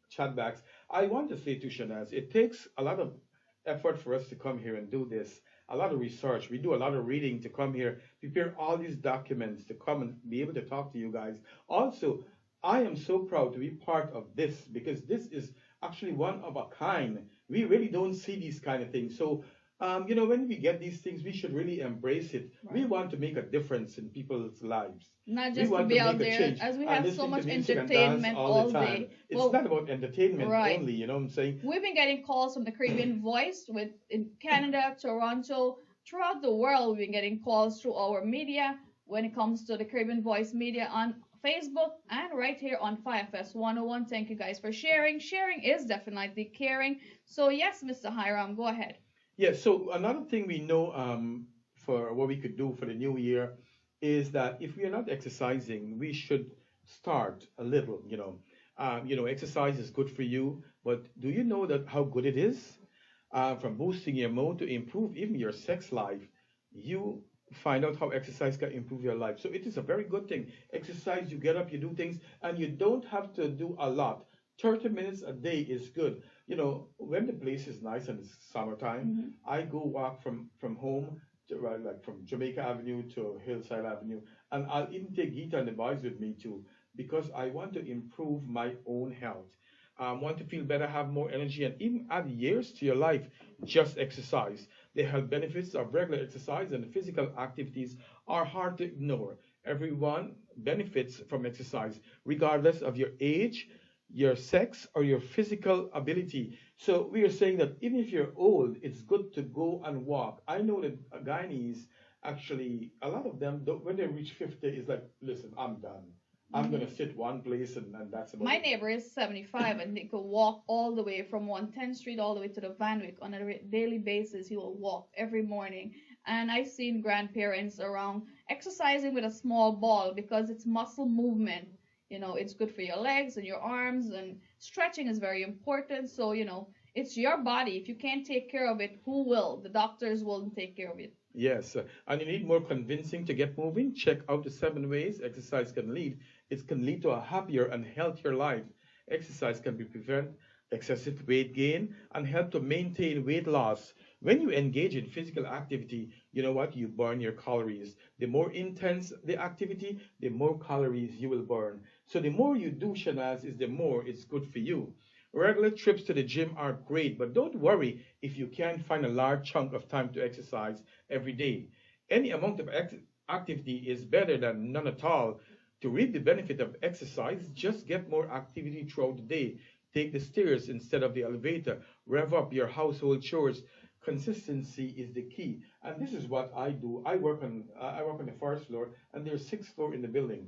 chat backs, I want to say to Shanaz, it takes a lot of effort for us to come here and do this. A lot of research. We do a lot of reading to come here, prepare all these documents to come and be able to talk to you guys. Also, I am so proud to be part of this because this is actually one of a kind. We really don't see these kind of things. So, when we get these things, we should really embrace it. Right. We want to make a difference in people's lives. Not We just to want be to out make a there, change. as we And have so listening much to music and entertainment dance all the time. day. It's Well, not about entertainment right. only, you know what I'm saying? We've been getting calls from the Caribbean Voice in Canada, Toronto, throughout the world. We've been getting calls through our media when it comes to the Caribbean Voice media on Facebook and right here on Firefest 101. Thank you guys for sharing. Sharing is definitely caring. So yes, Mr. Hiram, go ahead. Yeah, so another thing we know for what we could do for the new year is that if we are not exercising, we should start a little. Exercise is good for you, but do you know that how good it is? From boosting your mood to improve even your sex life, you find out how exercise can improve your life. So it is a very good thing. Exercise, you get up, you do things, and you don't have to do a lot. 30 minutes a day is good. When the place is nice and it's summertime, I go walk from home to like from Jamaica Avenue to Hillside Avenue, and I'll even take Gita and the boys with me too, because I want to improve my own health. Want to feel better, have more energy, and even add years to your life. Just exercise. The health benefits of regular exercise and physical activities are hard to ignore. Everyone benefits from exercise, regardless of your age, your sex, or your physical ability. So we are saying that even if you're old, it's good to go and walk. I know that Guyanese, actually, a lot of them, when they reach 50, is like, listen, I'm done. I'm going to sit one place and that's about My it. neighbor is 75 and he could walk all the way from 110th Street all the way to the Van Wyck on a daily basis. He will walk every morning. And I've seen grandparents around exercising with a small ball because it's muscle movement. It's good for your legs and your arms, and stretching is very important. So, it's your body. If you can't take care of it, who will? The doctors will take care of it. Yes, and you need more convincing to get moving. Check out the 7 ways exercise can lead. It can lead to a happier and healthier life. Exercise can prevent excessive weight gain and help to maintain weight loss. When you engage in physical activity, you know what? You burn your calories. The more intense the activity, the more calories you will burn. So the more you do, Shanaz, is the more it's good for you. Regular trips to the gym are great, but don't worry if you can't find a large chunk of time to exercise every day. Any amount of activity is better than none at all. To reap the benefit of exercise, just get more activity throughout the day. Take the stairs instead of the elevator. Rev up your household chores. Consistency is the key, and this is what I do. I work on the first floor, and there's 6th floor in the building.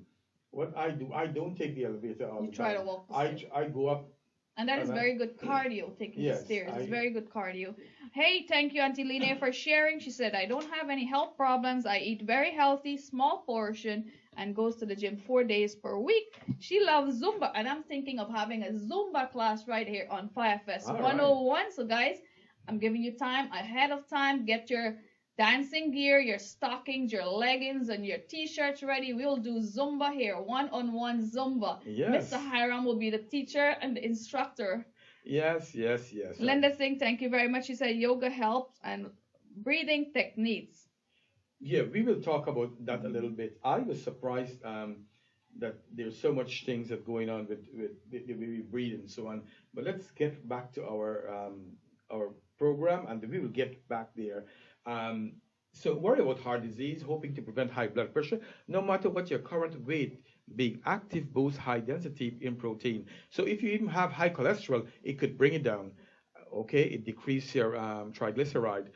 What I do, I don't take the elevator all You the try time. to walk the stairs. I go up. And that is And I- very good cardio, taking the Yes, stairs. It's I- very good cardio. Hey, thank you, Auntie Lene, for sharing. She said, I don't have any health problems. I eat very healthy, small portion, and goes to the gym 4 days per week. She loves Zumba, and I'm thinking of having a Zumba class right here on Firefest All right. 101. So, guys, I'm giving you time ahead of time. Get your dancing gear, your stockings, your leggings, and your t-shirts ready. We'll do Zumba here, one-on-one Zumba. Yes. Mr. Hiram will be the teacher and the instructor. Yes. Linda Singh, thank you very much. She said yoga helps and breathing techniques. Yeah, we will talk about that a little bit. I was surprised that there's so much things that going on with the way we breathe and so on. But let's get back to our program, and we will get back there. Um, so worry about heart disease, hoping to prevent high blood pressure, no matter what your current weight. Being active boosts high density in protein. So if you even have high cholesterol, it could bring it down. Okay, it decreases your triglyceride.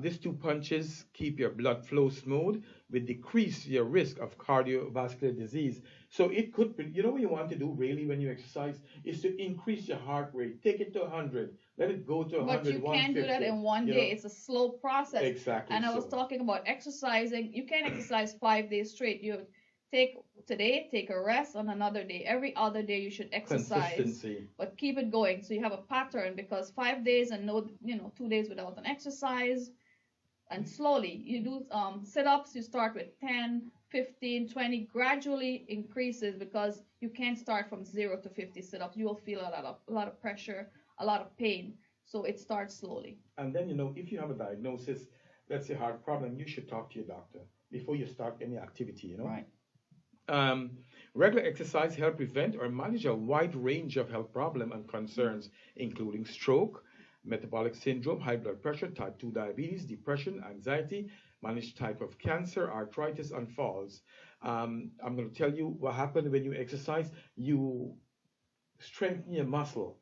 These two punches keep your blood flow smooth, will decrease your risk of cardiovascular disease. So it could be, you know what you want to do really when you exercise is to increase your heart rate. Take it to 100. Let it go to But 100, you can't do that 150. in one You day. know, It's a slow process. exactly And I was so. talking about exercising. You can't exercise 5 days straight. You take today, take a rest on another day. Every other day you should exercise, Consistency. but keep it going. So you have a pattern because 5 days and no, 2 days without an exercise. And slowly you do sit-ups. You start with 10, 15, 20, gradually increases because you can't start from 0 to 50 sit-ups. You will feel a lot of pressure, a lot of pain. So it starts slowly. And then, if you have a diagnosis, let's say heart problem, you should talk to your doctor before you start any activity. Right. Um, Regular exercise help prevent or manage a wide range of health problems and concerns, including stroke, metabolic syndrome, high blood pressure, type 2 diabetes, depression, anxiety, manage type of cancer, arthritis, and falls. I'm going to tell you what happens when you exercise. You strengthen your muscle.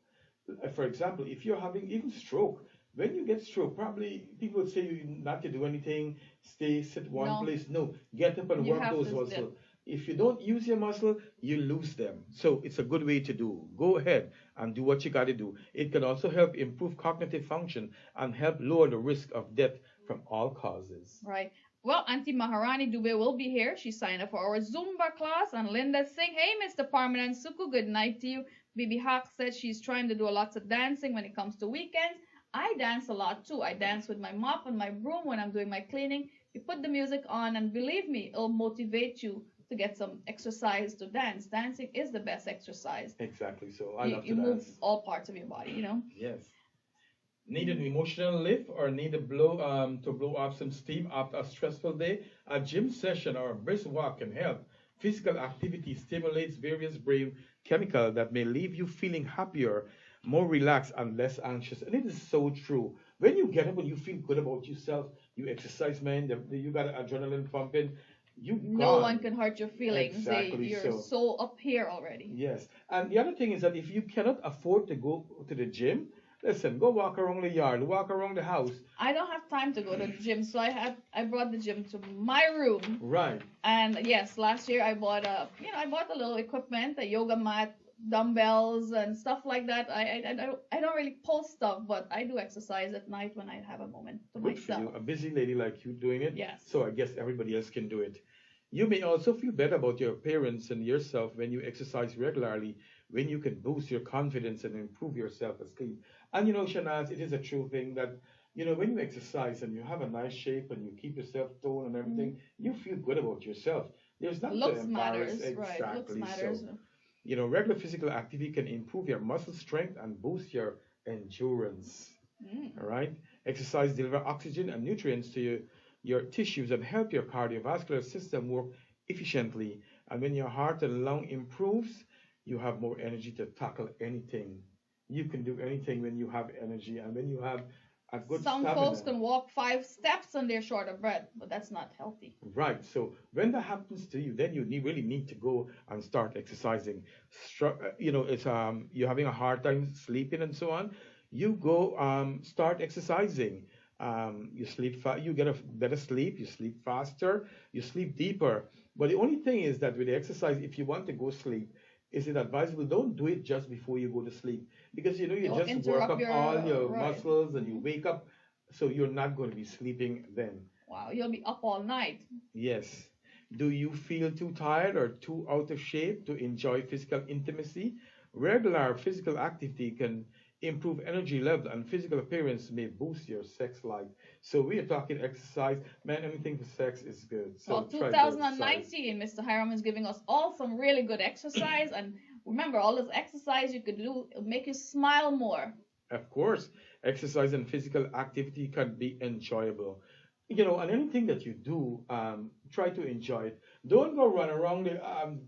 For example, if you're having even stroke, when you get stroke, probably people would say you not to do anything, sit one No, place. No, get up and you work have those to. muscles. If you don't use your muscle, you lose them. So it's a good way to do. Go ahead and do what you got to do. It can also help improve cognitive function and help lower the risk of death from all causes. Right. Well, Auntie Maharani Dubé will be here. She signed up for our Zumba class. And Linda Singh, hey, Mr. Parmanan Suku, good night to you. Bibi Hawk said she's trying to do lots of dancing when it comes to weekends. I dance a lot too. I dance with my mop and my broom when I'm doing my cleaning. You put the music on, and believe me, it'll motivate you to get some exercise to dance. Dancing is the best exercise. Exactly. So I You, love you to move dance. all parts of your body. Yes. Need an emotional lift or need to blow off some steam after a stressful day? A gym session or a brisk walk can help. Physical activity stimulates various brain chemicals that may leave you feeling happier, more relaxed, and less anxious. And it is so true. When you get up and you feel good about yourself, you exercise, man, you got adrenaline pumping, you No gone. one can hurt your feelings. Exactly You're so. so up here already. Yes. And the other thing is that if you cannot afford to go to the gym, listen, go walk around the yard, walk around the house. I don't have time to go to the gym, so I brought the gym to my room. Right. And yes, last year I bought a little equipment, a yoga mat, dumbbells, and stuff like that. I don't really post stuff, but I do exercise at night when I have a moment to Good for myself. you. A busy lady like you doing it. Yes. So I guess everybody else can do it. You may also feel better about your appearance and yourself when you exercise regularly, when you can boost your confidence and improve your self-esteem. And Shanaz, it is a true thing that, when you exercise and you have a nice shape and you keep yourself toned and everything, you feel good about yourself. There's nothing to Looks embarrass. matters, right? Looks Exactly. matters. So, regular physical activity can improve your muscle strength and boost your endurance. All right. Exercise delivers oxygen and nutrients to your tissues and help your cardiovascular system work efficiently. And when your heart and lung improves, you have more energy to tackle anything. You can do anything when you have energy and when you have a good Some stamina. folks can walk 5 steps and they're short of breath, but that's not healthy. Right. So when that happens to you, then you really need to go and start exercising. It's you're having a hard time sleeping and so on. You go start exercising. You sleep you get a better sleep. You sleep faster. You sleep deeper. But the only thing is that with the exercise, if you want to go sleep, is it advisable? Don't do it just before you go to sleep because you It'll just work interrupt up your all your right. muscles and you wake up, so you're not going to be sleeping then. Wow, you'll be up all night. Yes. Do you feel too tired or too out of shape to enjoy physical intimacy? Regular physical activity can improve energy level and physical appearance may boost your sex life. So we are talking exercise. Man, anything for sex is good. So Well, try to exercise. 2019, Mr. Hiram is giving us all some really good exercise. And remember, all this exercise you could do, it'll make you smile more. Of course, exercise and physical activity can be enjoyable. and anything that you do, try to enjoy it. Don't go run around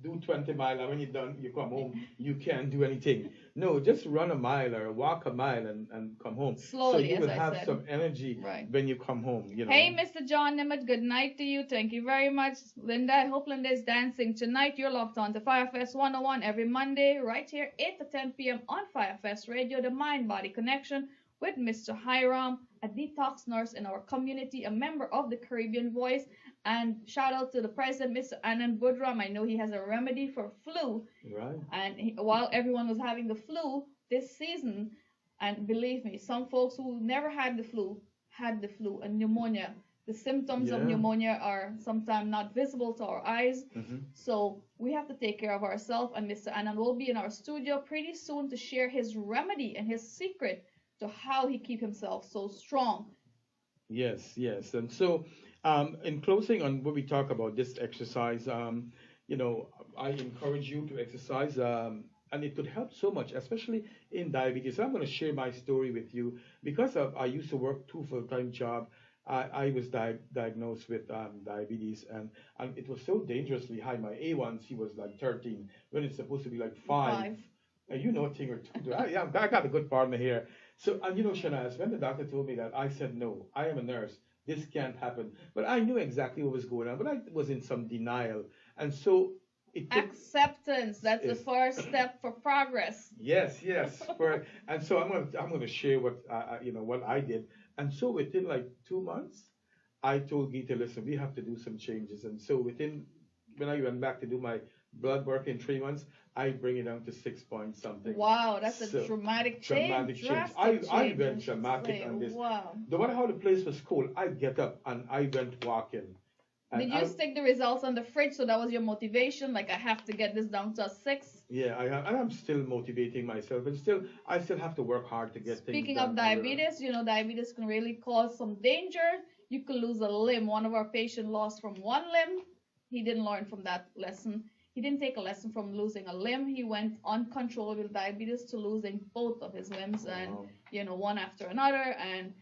do 20 miles, and when you're done, you come home, you can't do anything. No, just run a mile or walk a mile and come home. So Slowly, you as will I have said. some energy Right. when you come home. Hey, Mr. John Nimitz, good night to you. Thank you very much. Linda, I hope Linda is dancing tonight. You're locked on to Firefest 101 every Monday, right here, 8 to 10 p.m. on Firefest Radio, the Mind Body Connection, with Mr. Hiram, a detox nurse in our community, a member of the Caribbean Voice. And shout out to the president, Mr. Anand Budram. I know he has a remedy for flu. Right. And while everyone was having the flu this season, and believe me, some folks who never had the flu had the flu and pneumonia. The symptoms of Yeah. pneumonia are sometimes not visible to our eyes. Mhm. So we have to take care of ourselves. And Mr. Anand will be in our studio pretty soon to share his remedy and his secret to how he keep himself so strong. Yes, yes. And so, in closing on what we talk about this exercise, I encourage you to exercise, and it could help so much, especially in diabetes. I'm going to share my story with you because I used to work 2 full-time job. I was diagnosed with diabetes, and it was so dangerously high. My A1C was like 13 when it's supposed to be like 5. A thing or two. I got a good partner here. So, and Shanaz, when the doctor told me that, I said, no, I am a nurse. This can't happen. But I knew exactly what was going on, but I was in some denial. And so it took, Acceptance. That's the Yes. first step for progress. yes, yes. And so I'm going to share what I did. And so within like 2 months, I told Geeta, listen, we have to do some changes. And so when I went back to do my blood work in 3 months, I bring it down to 6 point something. Wow, that's a So, dramatic change. dramatic change. Drastic I change, went I should dramatic say. on this. Wow. No matter how the place was cold, I get up and I went walking. And Did you stick the results on the fridge so that was your motivation? Like, I have to get this down to a 6? Yeah, and I'm still motivating myself, and I still have to work hard to get things Speaking done. of diabetes, diabetes can really cause some danger. You could lose a limb. One of our patients lost from one limb. He didn't learn from that lesson. He didn't take a lesson from losing a limb. He went uncontrollable diabetes to losing both of his limbs, Wow. and one after another. And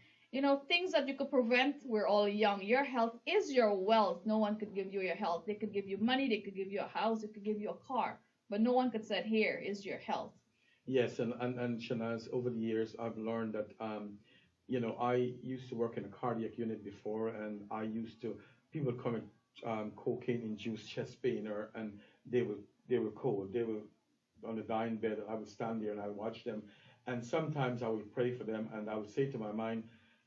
things that you could prevent. We're all young. Your health is your wealth. No one could give you your health. They could give you money. They could give you a house. They could give you a car. But no one could say, here is your health. Yes, and Shanaz, over the years, I've learned that, I used to work in a cardiac unit before, and people come with cocaine-induced chest pain, and they were cold. They were on the dying bed. I would stand there and I would watch them, and sometimes I would pray for them, and I would say to my mind,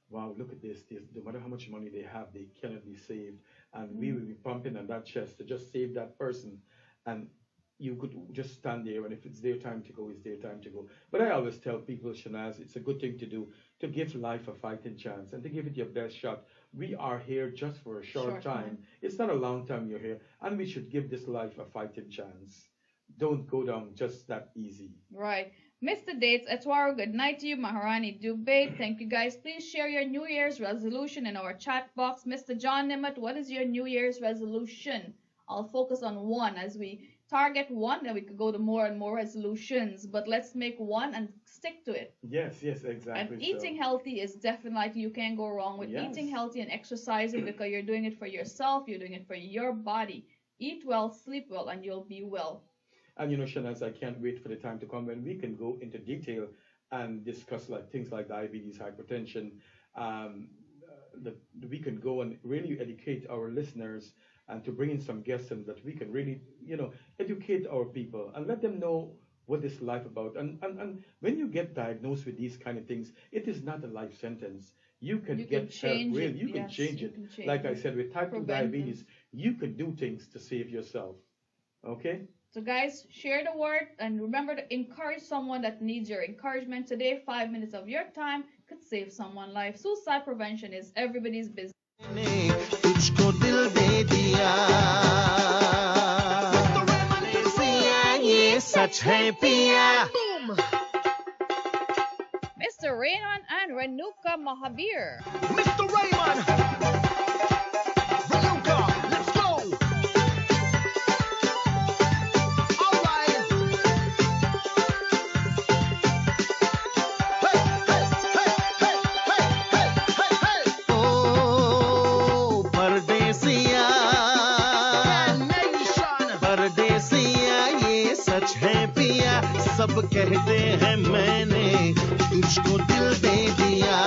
wow, look at this. No matter how much money they have, they cannot be saved. And we will be pumping on that chest to just save that person. And you could just stand there, and if it's their time to go, it's their time to go. But I always tell people, Shanaz, it's a good thing to do, to give life a fighting chance and to give it your best shot. We are here just for a short time. It's not a long time you're here, and we should give this life a fighting chance. Don't go down just that easy. Right. Mr. Dates, Etwaro, good night to you. Maharani Dubey, thank you guys. Please share your New Year's resolution in our chat box. Mr. John Nimmet, what is your New Year's resolution? I'll focus on one. As we target one, then we could go to more and more resolutions. But let's make one and stick to it. Yes, exactly. And eating healthy is definitely, you can't go wrong with eating healthy and exercising because you're doing it for yourself. You're doing it for your body. Eat well, sleep well, and you'll be well. And Shanaz, I can't wait for the time to come when we can go into detail and discuss things like diabetes, hypertension. That we can go and really educate our listeners, and to bring in some guests, and that we can really, educate our people and let them know what this life about. And when you get diagnosed with these kind of things, it is not a life sentence. You can get help. Really, you can change it. Like I said, with type 2 diabetes, you could do things to save yourself. Okay. So guys, share the word and remember to encourage someone that needs your encouragement today. 5 minutes of your time could save someone's life. Suicide prevention is everybody's business. तुझको दिल दे दिया सिया ये सच है पिया Mr. Rayhan and Renuka Mahabir. Mr. Raymond! Renuka, let's go! Alright! Hey, hey, hey, hey, hey, hey, hey, hey! सब कहते हैं मैंने तुझको दिल दे दिया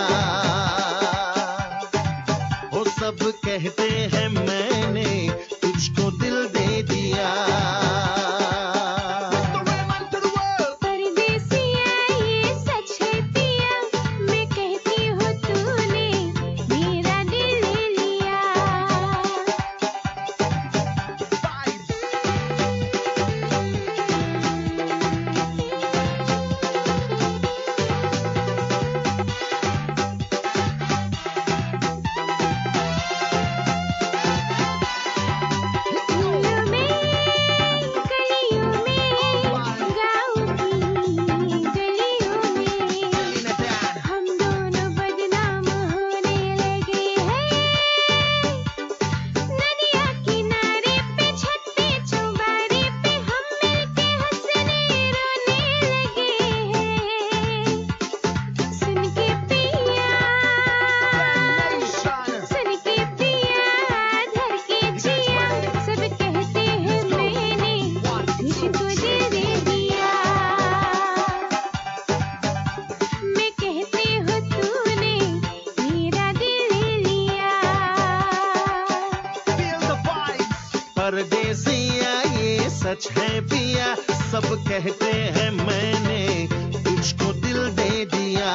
वो सब कहते हैं मैंने तुझको दिल दे दिया परदेसिया ये सच है पिया मैं कहती हूँ तूने मेरा दिल ले लिया फूलों में कलियों में गाँव की गलियों में हम दोनों बदनाम होने लगे हैं नदिया किनारे पे छत पे चौबारे पे हम मिलके हंसने रोने लगे हैं सुन के पिया धर के जिया सब कहते हैं मैंने तुझको दिल दे दिया मैं कहती हूँ तूने मेरा दिल ले लिया परदेसिया ये सच है पिया सब कहते हैं मैंने तुझको दिल दे दिया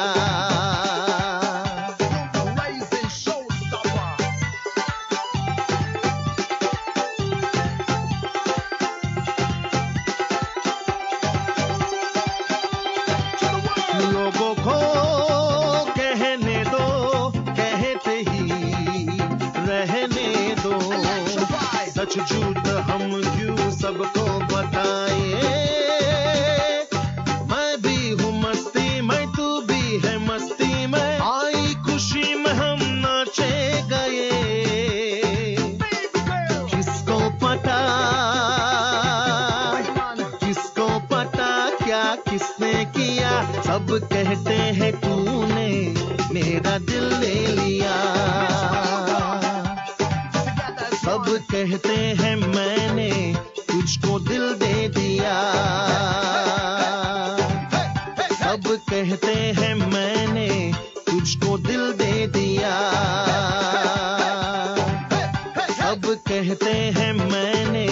लोगों को कहने दो कहते ही रहने दो सच झूठ हम क्यों सबको बताए मैं भी हूँ मस्ती में तू भी है मस्ती में आई खुशी में हम नाचे गए किसको पता क्या किसने किया सब कहते हैं तूने मेरा दिल ले लिया सब कहते हैं मैंने तुझको दिल दे दिया सब कहते हैं मैंने तुझको दिल दे दिया सब कहते हैं मैंने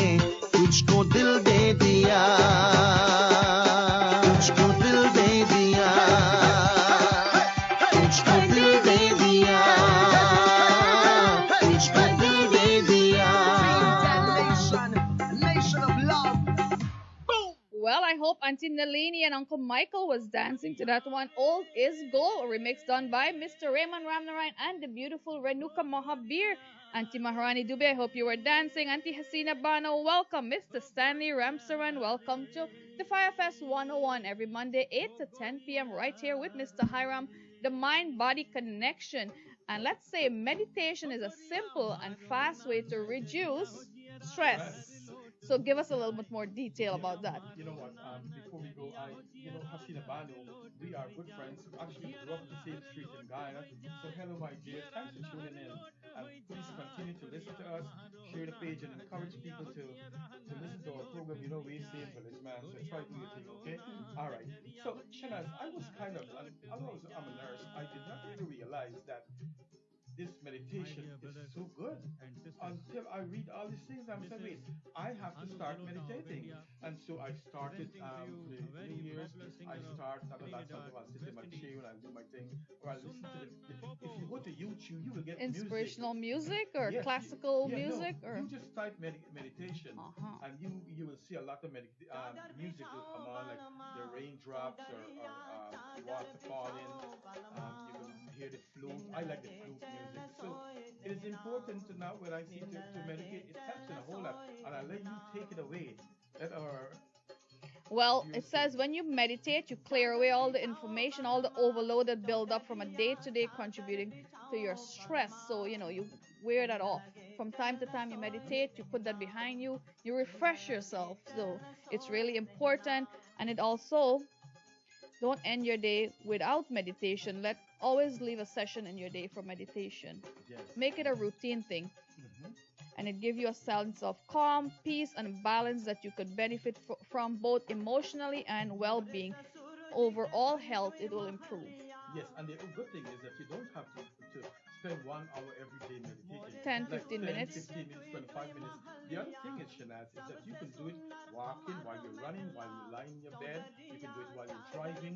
तुझको दिल दे दिया तुझको दिल दे दिया तुझको दिल दे दिया तुझको दिल दे दिया Well, I hope Auntie Nalini and Uncle Michael was dancing to that one. Old is Gold, a remix done by Mr. Raymond Ramnarayan and the beautiful Renuka Mohabir. Auntie Maharani Dubey, I hope you were dancing. Auntie Hasina Bano, welcome. Mr. Stanley Ramsaran, welcome to the Firefest 101 every Monday, 8 to 10 p.m. right here with Mr. Hiram, the mind-body connection. And let's say meditation is a simple and fast way to reduce stress. So give us a little bit more detail about that. You know what? Before we go, Hasina Bano, we are good friends. We actually grew up in the same street in Guyana. So hello, my dear. Thanks for tuning in. And please continue to listen to us, share the page, and encourage people to listen to our program. You know, we same village, man. So try to do your thing, okay? All right. So, Shanaz, I was kind of, although I'm a nurse, I did not really realize that this meditation is so good until I read all these things. I'm saying, wait, I have to start meditating. And so I started the New Year's. I start, that's something I'll sit in my chair and I'll do my thing. Or I'll listen to if you go to YouTube, you will get music. Inspirational music or Yes, classical yeah, music no, or you just type meditation, Uh-huh. and you will see a lot of music will come on, like the raindrops or water falling. You will hear the flute. I like the flute music. So it is important to now when I see to meditate, it helps in a whole lot, and I let you take it away. That are Well, it says when you meditate, you clear away all the information, all the overload that build up from a day to day, contributing to your stress. So, you wear that off. From time to time, you meditate, you put that behind you, you refresh yourself. So, it's really important. And it also, don't end your day without meditation. Always leave a session in your day for meditation. yes. Make it a routine thing. Mhm. and it gives you a sense of calm, peace, and balance that you could benefit from both emotionally and well-being. Overall health, it will improve. Yes, and the good thing is that you don't have to spend 1 hour every day meditating. 10, Like 15 10, minutes. 15 minutes, 25 minutes. The other thing is, Shanaz, is that you can do it walking, while you're running, while you're lying in your bed. You can do it while you're driving.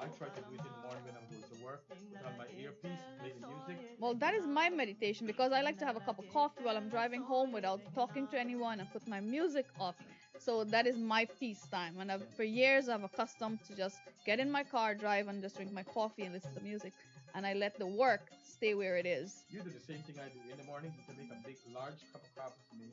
I try to do it in the morning when I'm going to work. Put on my earpiece, play the music. Well, that is my meditation because I like to have a cup of coffee while I'm driving home without talking to anyone and put my music off. So that is my peace time. And for years, I've accustomed to just get in my car, drive, and just drink my coffee and listen to music. And I let the work stay where it is. You do the same thing I do. In the morning, you can make a big, large cup of coffee for me,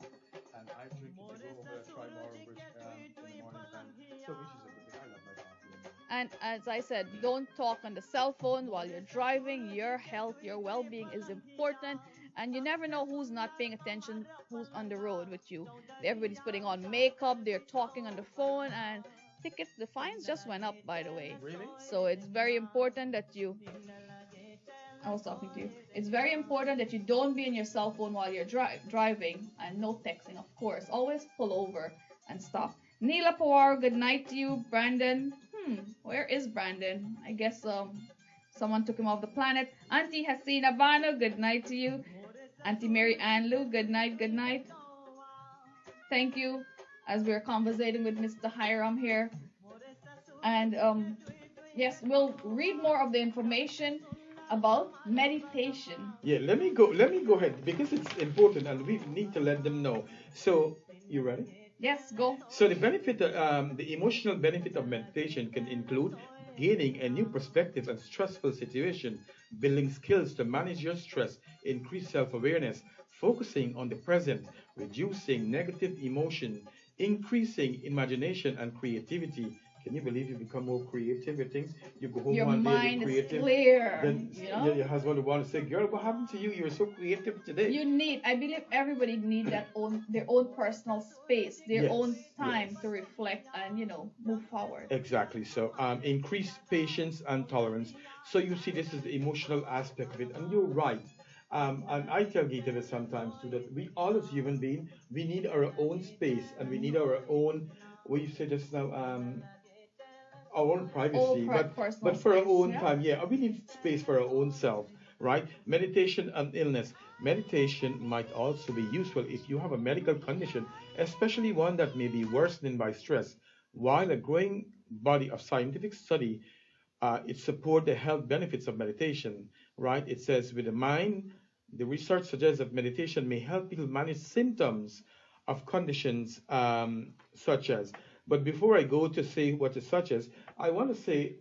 and I drink it to go over a tri-bar bridge in the morning time. So, which is a good thing. I love my coffee. And as I said, don't talk on the cell phone while you're driving. Your health, your well-being is important. And you never know who's not paying attention, who's on the road with you. Everybody's putting on makeup, they're talking on the phone, and the fines just went up, by the way. Really? So it's very important that I was talking to you. It's very important that you don't be in your cell phone while you're driving, and no texting, of course. Always pull over and stop. Neela Pawar, good night to you. Brandon, where is Brandon? I guess someone took him off the planet. Auntie Hasina Bano, good night to you. Auntie Mary Ann Lou, good night, good night. Thank you, as we're conversating with Mr. Hiram here. And yes, we'll read more of the information about meditation. Yeah, let me go ahead because it's important and we need to let them know. So, you ready? Yes, go. So the emotional benefit of meditation can include gaining a new perspective on stressful situation, building skills to manage your stress, increase self-awareness, focusing on the present, reducing negative emotion, increasing imagination and creativity. Can you believe you become more creative with things? You go home Your one day, mind you're is creative. clear. Then your husband will want to say, "Girl, what happened to you? You were so creative today." I believe everybody needs their own personal space, their Yes, own time yes. to reflect and move forward. Exactly. So, increase patience and tolerance. So you see, this is the emotional aspect of it, and you're right. And I tell Gita this sometimes too that we all as human beings, we need our own space and we need our own. What you say just now, our own privacy, but for our own time, yeah, we need space for our own self, right? Meditation and illness. Meditation might also be useful if you have a medical condition, especially one that may be worsened by stress. While a growing body of scientific study it support the health benefits of meditation, right? It says with the mind, the research suggests that meditation may help people manage symptoms of conditions such as. But before I go to say what is such as, I want to say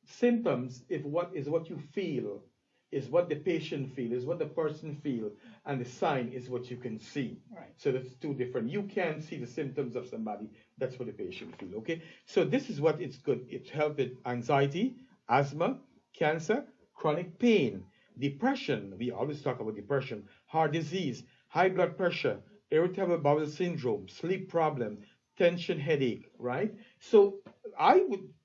symptoms if what is what you feel, is what the patient feel, is what the person feel, and the sign is what you can see. Right. So that's two different. You can see the symptoms of somebody. That's what the patient feel. Okay. So this is what it's good. It helps with anxiety, asthma, cancer, chronic pain, depression. We always talk about depression, heart disease, high blood pressure, irritable bowel syndrome, sleep problem, tension, headache. Right. So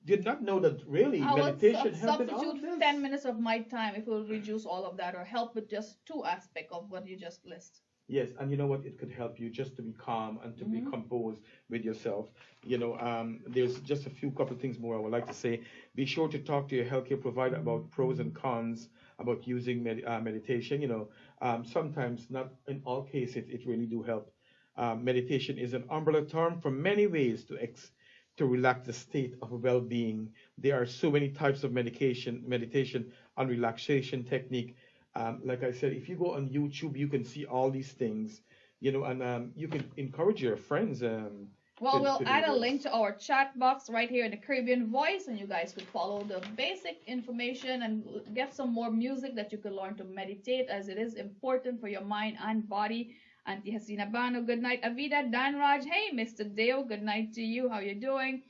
did not know that really I would meditation helped with all of substitute this. 10 minutes of my time if it will reduce all of that or help with just two aspects of what you just list. Yes, and you know what? It could help you just to be calm and to be composed with yourself. There's just a few couple things more I would like to say. Be sure to talk to your healthcare provider about pros and cons about using meditation. Sometimes, not in all cases, it really do help. Meditation is an umbrella term for many ways to relax the state of well-being. There are so many types of meditation, and relaxation technique. Like I said, if you go on YouTube, you can see all these things, and you can encourage your friends. Well, we'll do add a this. link to our chat box right here in the Caribbean Voice, and you guys could follow the basic information and get some more music that you could learn to meditate, as it is important for your mind and body. Auntie Hasina Bano, good night. Avida Danraj, hey, Mr. Deo, good night to you. How you doing?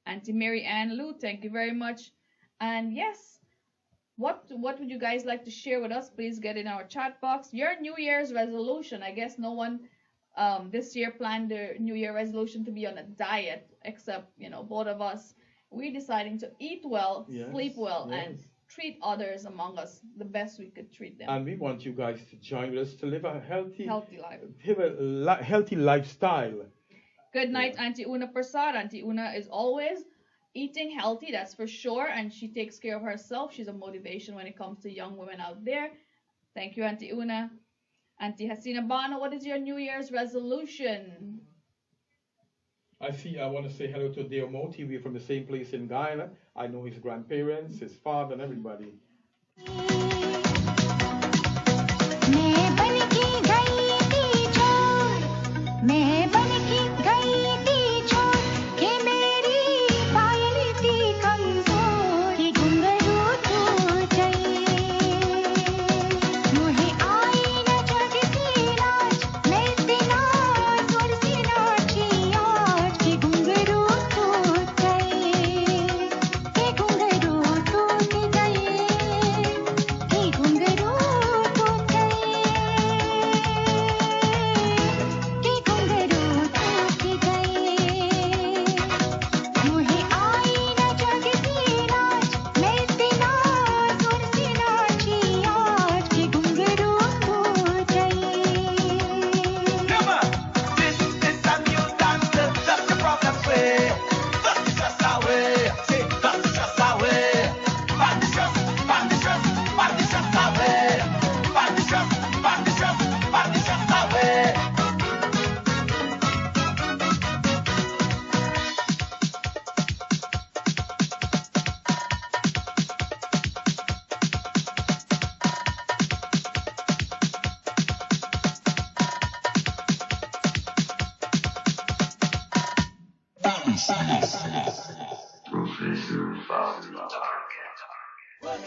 Auntie Mary Ann Lou, thank you very much. And yes, what would you guys like to share with us? Please get in our chat box. Your New Year's resolution. I guess no one this year planned their New Year resolution to be on a diet, except both of us. We're deciding to eat well, Yes, sleep well, yes. and treat others among us the best we could treat them. And we want you guys to join with us to live a healthy Life. Healthy lifestyle. Good night, Auntie Una Prasad. Auntie Una is always eating healthy, that's for sure, and she takes care of herself. She's a motivation when it comes to young women out there. Thank you, Auntie Una. Auntie Hasina Bano, what is your New Year's resolution? I want to say hello to Deo Moti. We're from the same place in Guyana. I know his grandparents, his father, and everybody.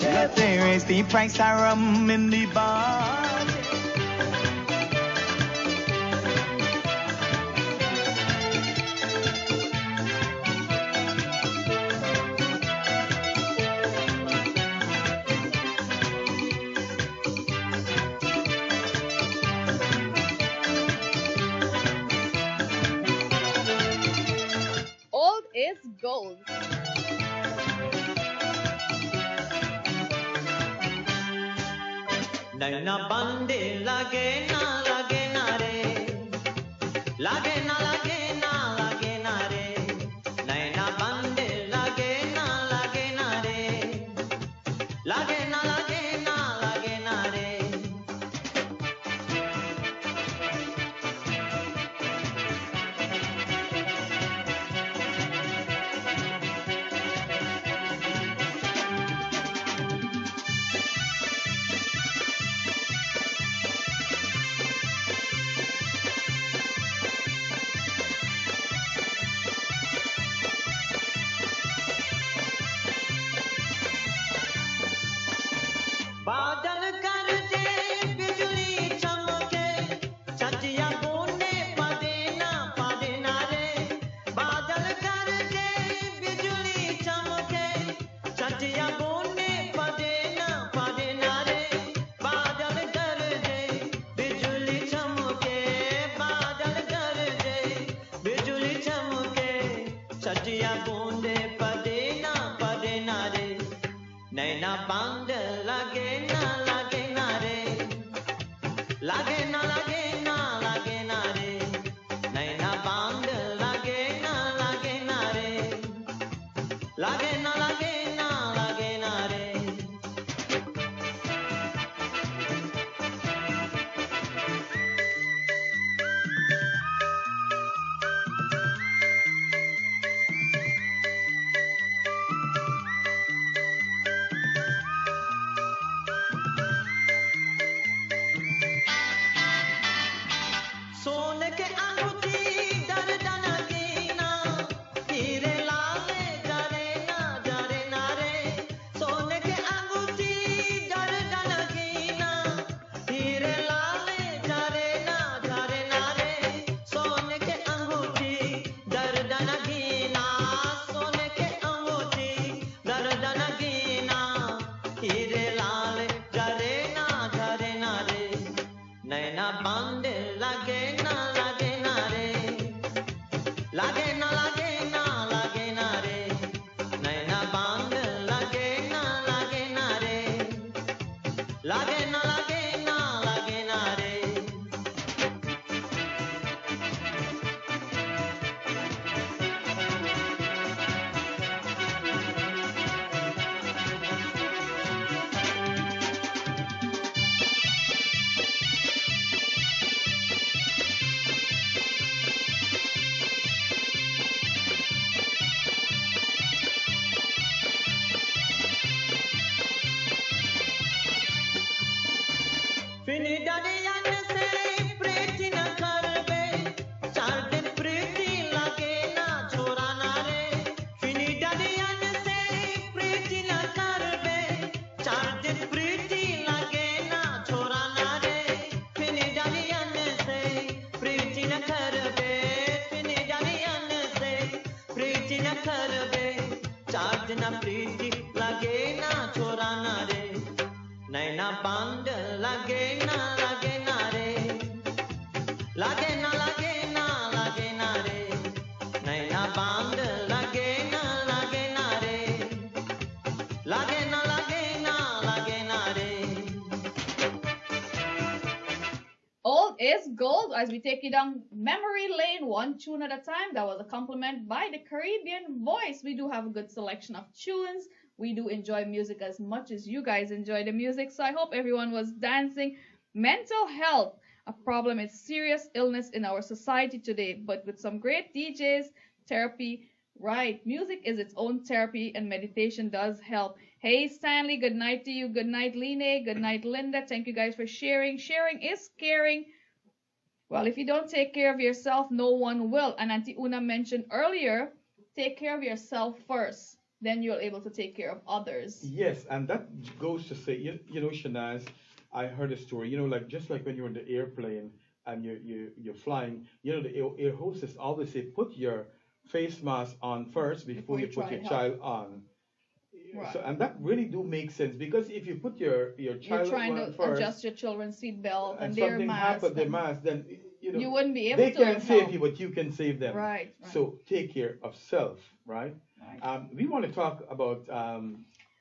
Let there is the price of rum in the bar. Old is gold. नैना बंदे लगे ना रे लगे ना रे नैना बंदे लगे ना रे लगे ना रे बादल कर दे बिजली चमके छतिया बोने पदे ना रे बादल कर दे बिजली चमके छतिया बोने पदे ना रे बादल कर दे बिजली चमके बादल कर दे बिजली चमके छतिया बोने पदे ना रे नैना बांध लगे ना रे लगे ना रे नैना बांध लगे ना रे लगे ना रे सोने के अंगूठी दर्दन कीना हीरे लाले जरे ना रे सोने के अंगूठी दर्दन कीना हीरे लाले जरे ना रे सोने के अंगूठी दर्दन कीना सोने के अंगूठी दर्दन कीना हीरे लाले जरे ना रे नैना बांधे लगे ना रे नैना बांध लगे ना लगे ना रे लगे ना लगे ना लगे ना रे नैना बांध लगे ना लगे ना रे लगे ना लगे ना लगे ना रे. Old is gold as we take you down memory lane, one tune at a time. That was a compliment by the Caribbean Voice. We do have a good selection of tunes. We do enjoy music as much as you guys enjoy the music. So I hope everyone was dancing. Mental health, a problem. It's serious illness in our society today. But with some great DJs, therapy, right? Music is its own therapy and meditation does help. Hey Stanley, good night to you. Good night, Line. Good night, Linda. Thank you guys for sharing. Sharing is caring. Well, if you don't take care of yourself, no one will. And Auntie Una mentioned earlier, take care of yourself first. Then you're able to take care of others. Yes, and that goes to say, you know, Shanaz, I heard a story, you know, like just like when you're in the airplane and you're flying, you know, the air hostess always say, put your face mask on first before you put your child on. Right. So, and that really do make sense because if you put your child You're trying on to first adjust your children's seat belt and and their something mask. happens, their mask, then you know You wouldn't be able they to can't save help. you, but you can save them. Right. So take care of self, right? We want to talk about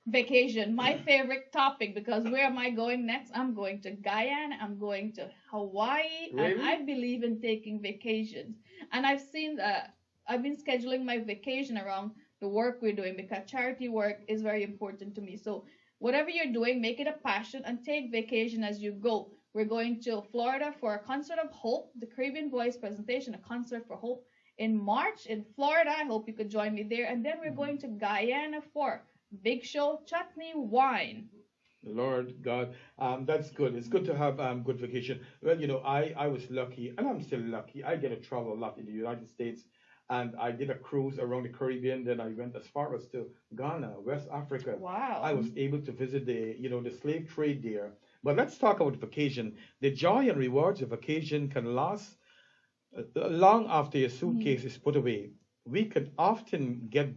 Vacation, my favorite topic, because where am I going next? I'm going to Guyana, I'm going to Hawaii, Really? and I believe in taking vacations. And I've been scheduling my vacation around the work we're doing because charity work is very important to me. So whatever you're doing, make it a passion and take vacation as you go. We're going to Florida for a concert of hope, the Caribbean Voice presentation, a concert for hope in March in Florida. I hope you could join me there. And then we're going to Guyana for big show, chutney, wine. Lord God, that's good. It's good to have good vacation. Well, you know, I was lucky, and I'm still lucky. I get to travel a lot in the United States, and I did a cruise around the Caribbean. Then I went as far as to Ghana, West Africa. Wow. I was able to visit the slave trade there. But let's talk about vacation. The joy and rewards of vacation can last long after your suitcase is put away. We can often get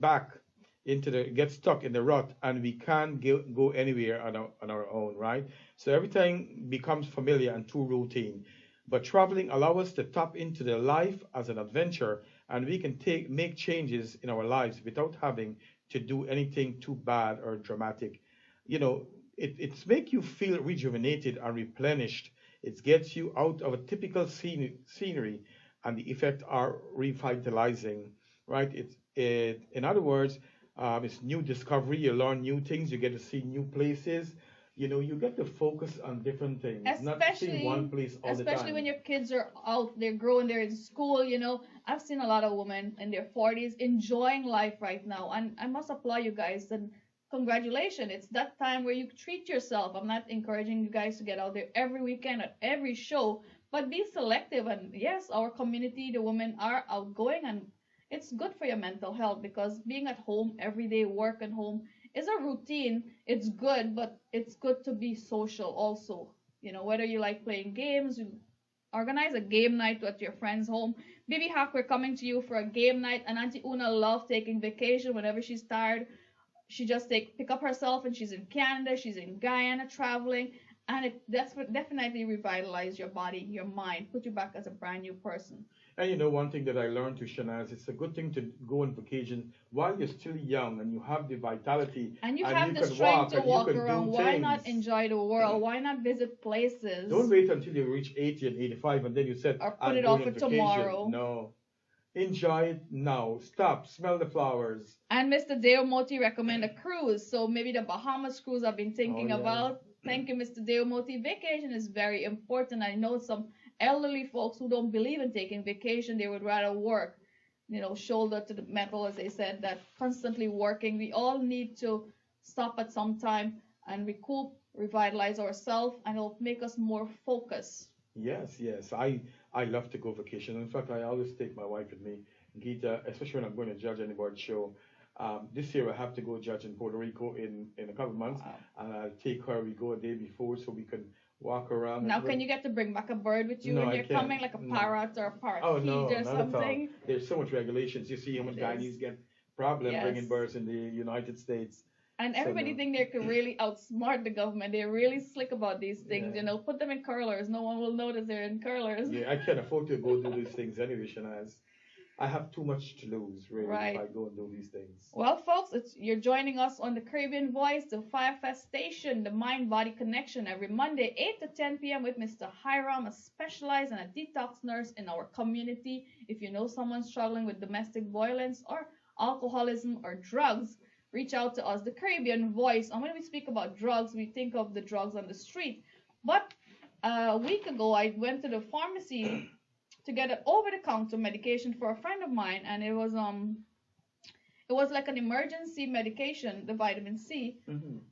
stuck in the rut, and we can't go anywhere on our own, right? So everything becomes familiar and too routine. But traveling allows us to tap into the life as an adventure, and we can make changes in our lives without having to do anything too bad or dramatic. You know, it's make you feel rejuvenated and replenished. It gets you out of a typical scenery, and the effects are revitalizing, right? In other words, it's new discovery. You learn new things. You get to see new places. You know, you get to focus on different things, not see one place all the time. Especially when your kids are out, they're growing, they're in school. You know, I've seen a lot of women in their 40s enjoying life right now, and I must applaud you guys and congratulations. It's that time where you treat yourself. I'm not encouraging you guys to get out there every weekend at every show, but be selective. And yes, our community, the women are outgoing, and it's good for your mental health because being at home every day, work and home is a routine. It's good, but it's good to be social also. You know, whether you like playing games, you organize a game night at your friend's home. Bibi Hack, we're coming to you for a game night, and Auntie Una loves taking vacation whenever she's tired. She just pick up herself, and she's in Canada, she's in Guyana traveling, and that's what definitely revitalize your body, your mind, put you back as a brand new person. And you know, one thing that I learned to Shanaz, it's a good thing to go on vacation while you're still young and you have the vitality and you have the strength to walk around. Why not enjoy the world? Why not visit places? Don't wait until you reach 80 and 85 and then you said, or put it off for tomorrow. No. Enjoy it now. Stop. Smell the flowers. And Mr. Deo Moti recommend a cruise. So maybe the Bahamas cruise I've been thinking about. Thank you, Mr. Deo Moti. Vacation is very important. I know some elderly folks who don't believe in taking vacation. They would rather work, you know, shoulder to the metal, as they said, that constantly working. We all need to stop at some time and recoup, revitalize ourselves, and it'll make us more focused. Yes. I love to go vacation. In fact, I always take my wife with me, Gita, especially when I'm going to judge any board show. This year I have to go judge in Puerto Rico in a couple of months, and I'll take her. We go a day before so we can walk around. Now, can you get to bring back a bird with you when you're coming, like a parrot or a parakeet or something? There's so much regulations. You see how many Guyanese get problem bringing birds in the United States. And So, everybody no. think they can really outsmart the government. They're really slick about these things, Yeah. Put them in curlers. No one will notice they're in curlers. Yeah, I can't afford to go do these things anyway, Shanaz. I have too much to lose, really, Right. if I go and do these things. Well, folks, you're joining us on the Caribbean Voice, the Firefest Station, the Mind-Body Connection, every Monday, 8 to 10 p.m. with Mr. Hiram, a specialized and a detox nurse in our community. If you know someone struggling with domestic violence or alcoholism or drugs, reach out to us, the Caribbean Voice. And when we speak about drugs, we think of the drugs on the street. But a week ago, I went to the pharmacy to get an over-the-counter medication for a friend of mine, and it was like an emergency medication, the vitamin C,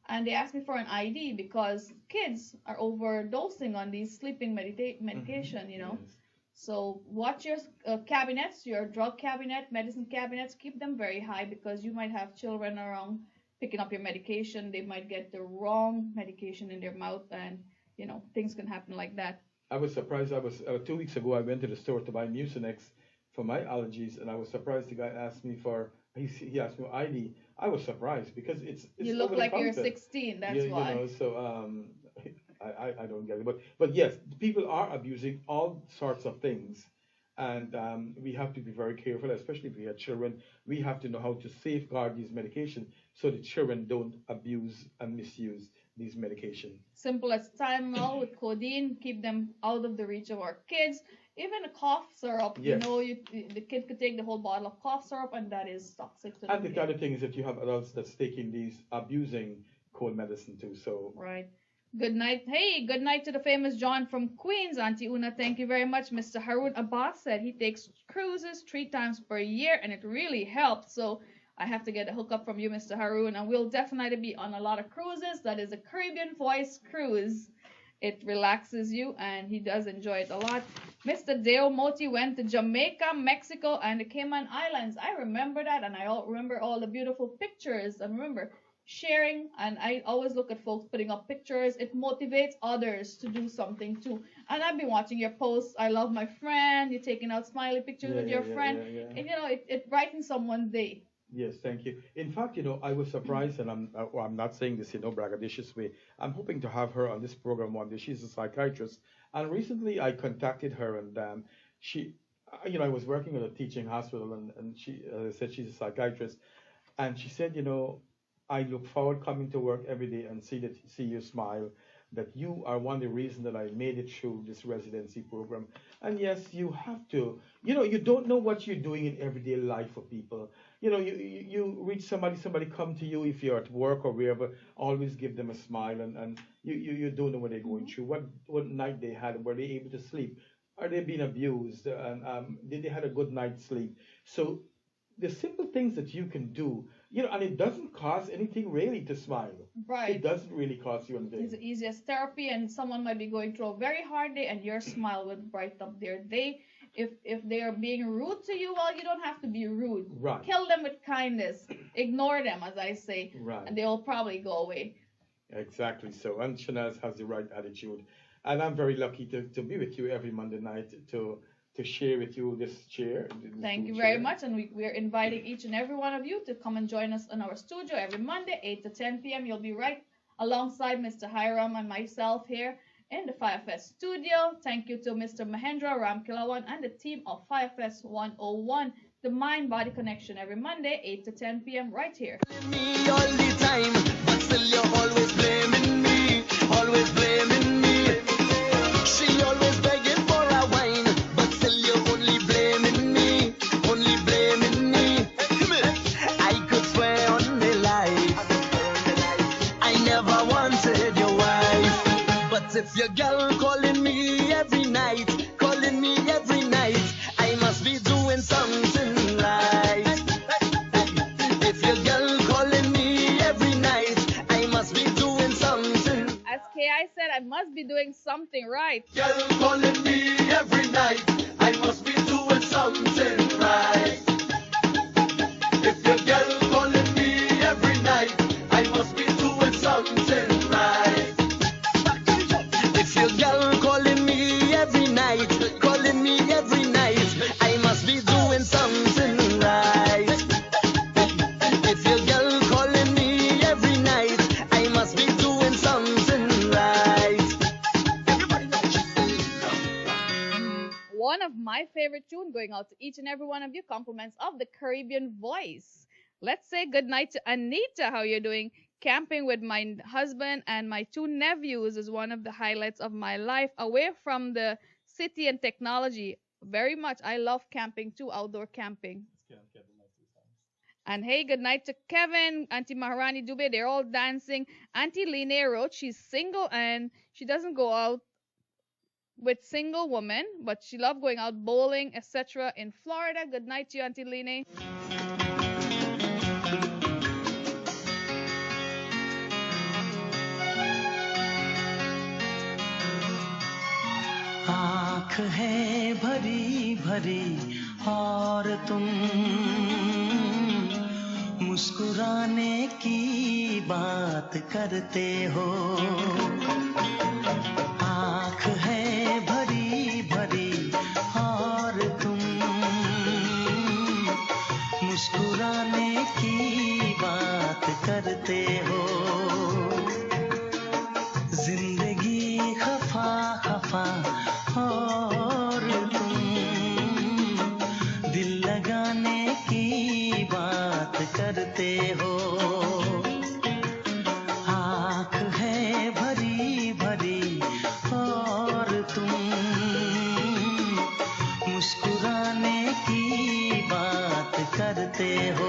and they asked me for an ID because kids are overdosing on these sleeping medication, Yes. So watch your cabinets, your drug cabinet, medicine cabinets, keep them very high because you might have children around picking up your medication. They might get the wrong medication in their mouth, and things can happen like that. I was surprised. 2 weeks ago, I went to the store to buy Mucinex for my allergies, and I was surprised the guy asked me he asked me ID. I was surprised because it's You look over the like you're counter. 16, that's why. I don't get it. But yes, people are abusing all sorts of things. And we have to be very careful, especially if we have children. We have to know how to safeguard these medications so the children don't abuse and misuse these medications. Simple as Tylenol with codeine, keep them out of the reach of our kids. Even a cough syrup, Yes. the kid could take the whole bottle of cough syrup, and that is toxic to And the the kid. other thing is that you have adults that's taking these abusing cold medicine too. So Right. Good night. Hey, good night to the famous John from Queens. Auntie Una, thank you very much. Mr. Harun Abbas said he takes cruises 3 times per year, and it really helps. So I have to get a hookup from you, Mr. Harun, and we'll definitely be on a lot of cruises. That is a Caribbean Voice cruise. It relaxes you, and he does enjoy it a lot. Mr. Deo Moti went to Jamaica, Mexico, and the Cayman Islands. I remember that, and I remember all the beautiful pictures. And remember sharing, and I always look at folks putting up pictures. It motivates others to do something too. And I've been watching your posts. I love my friend. You're taking out smiley pictures with your friend. Yeah. And it brightens someone's day. Yes, thank you. In fact, I was surprised, and I'm not saying this in no braggadocious way. I'm hoping to have her on this program one day. She's a psychiatrist, and recently I contacted her, and she, I was working at a teaching hospital, and she said she's a psychiatrist, and she said, I look forward coming to work every day and see you smile. That you are one of the reasons that I made it through this residency program. And yes, you have to. You don't know what you're doing in everyday life for people. You reach somebody come to you if you're at work or wherever. Always give them a smile, and you don't know what they're going through. What night they had? Were they able to sleep? Are they being abused? And did they had a good night's sleep? So the simple things that you can do, and it doesn't cost anything really to smile. Right. It doesn't really cost you anything. It's the easiest therapy, and someone might be going through a very hard day, and your smile would brighten up their day. If they are being rude to you, well, you don't have to be rude. Right. Kill them with kindness. Ignore them, as I say. Right. And they will probably go away. Exactly so. And Shanaz has the right attitude. And I'm very lucky to be with you every Monday night to share with you this chair. Thank you very much. And we're inviting each and every one of you to come and join us in our studio every Monday, 8 to 10 p.m. You'll be right alongside Mr. Hiram and myself here in the Firefest studio. Thank you to Mr. Mahendra Ramkilawan and the team of Firefest 101, the Mind-Body Connection, every Monday, 8 to 10 p.m. right here. Me all the time, but still you're always blaming me, always blaming me. She always begging for a wine, but still you're only blaming me, only blaming me. I could swear on the life, I never wanted your wife. But if your girl calling me every night, I must be doing something right. If your girl calling me every night, I must be doing something. As K.I. said, I must be doing something right. Girl calling me every night, I must be doing something right. If your girl calling me every night, I must be doing something right. If your girl calling me every night, I must be doing something right. If your girl calling me every going out to each and every one of you. Compliments of the Caribbean voice. Let's say good night to Anita. How you doing? Camping with my husband and my 2 nephews is one of the highlights of my life. Away from the city and technology. Very much. I love camping too, outdoor camping. And hey, good night to Kevin, Auntie Maharani Dubé. They're all dancing. Auntie Line wrote she's single and she doesn't go out with single women, but she loved going out bowling, etc. in Florida. Good night to you, Auntie Line. आँख है भरी भरी और तुम मुस्कुराने की बात करते हो आँख है भरी भरी और तुम मुस्कुराने की बात करते हो जिंदगी खफा खफा और तुम दिल लगाने की बात करते हो आँख है भरी भरी और तुम मुस्कुराने की बात करते हो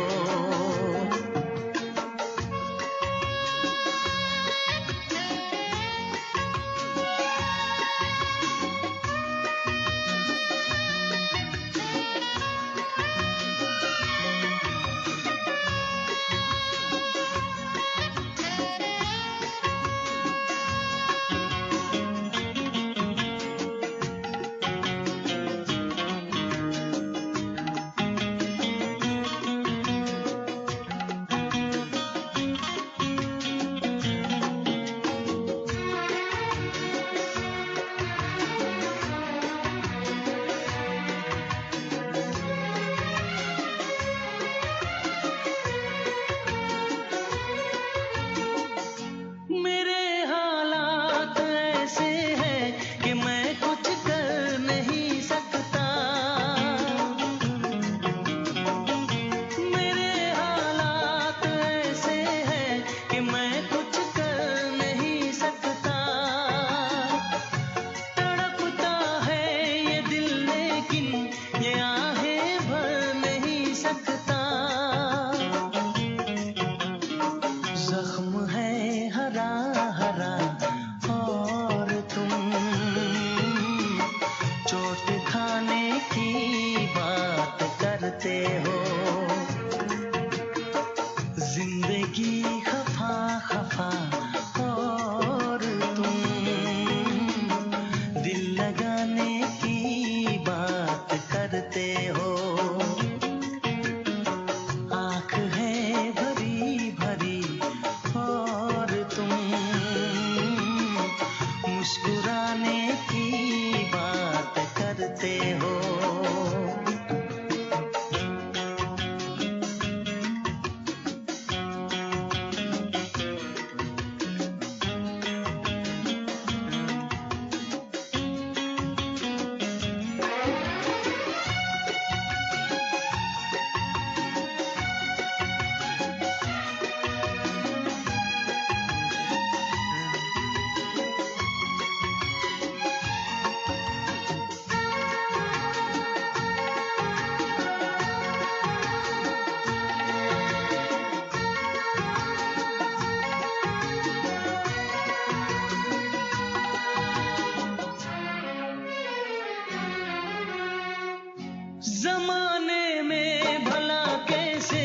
जमाने में भला कैसे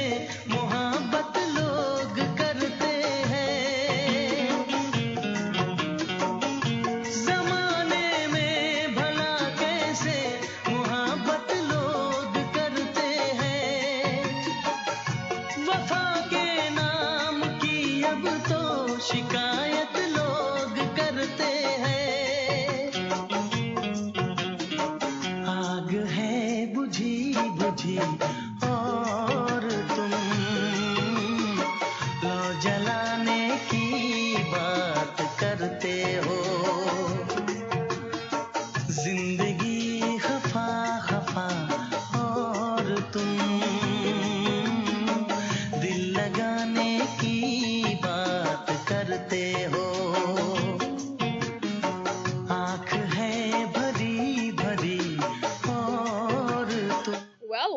मोहब्बत लोग करते हैं जमाने में भला कैसे मोहब्बत लोग करते हैं वफा के नाम की अब तो शिकायत लोग करते हैं आग है बुझी बुझी और तुम लो जलाने की बात करते हो जिंदगी खफा खफा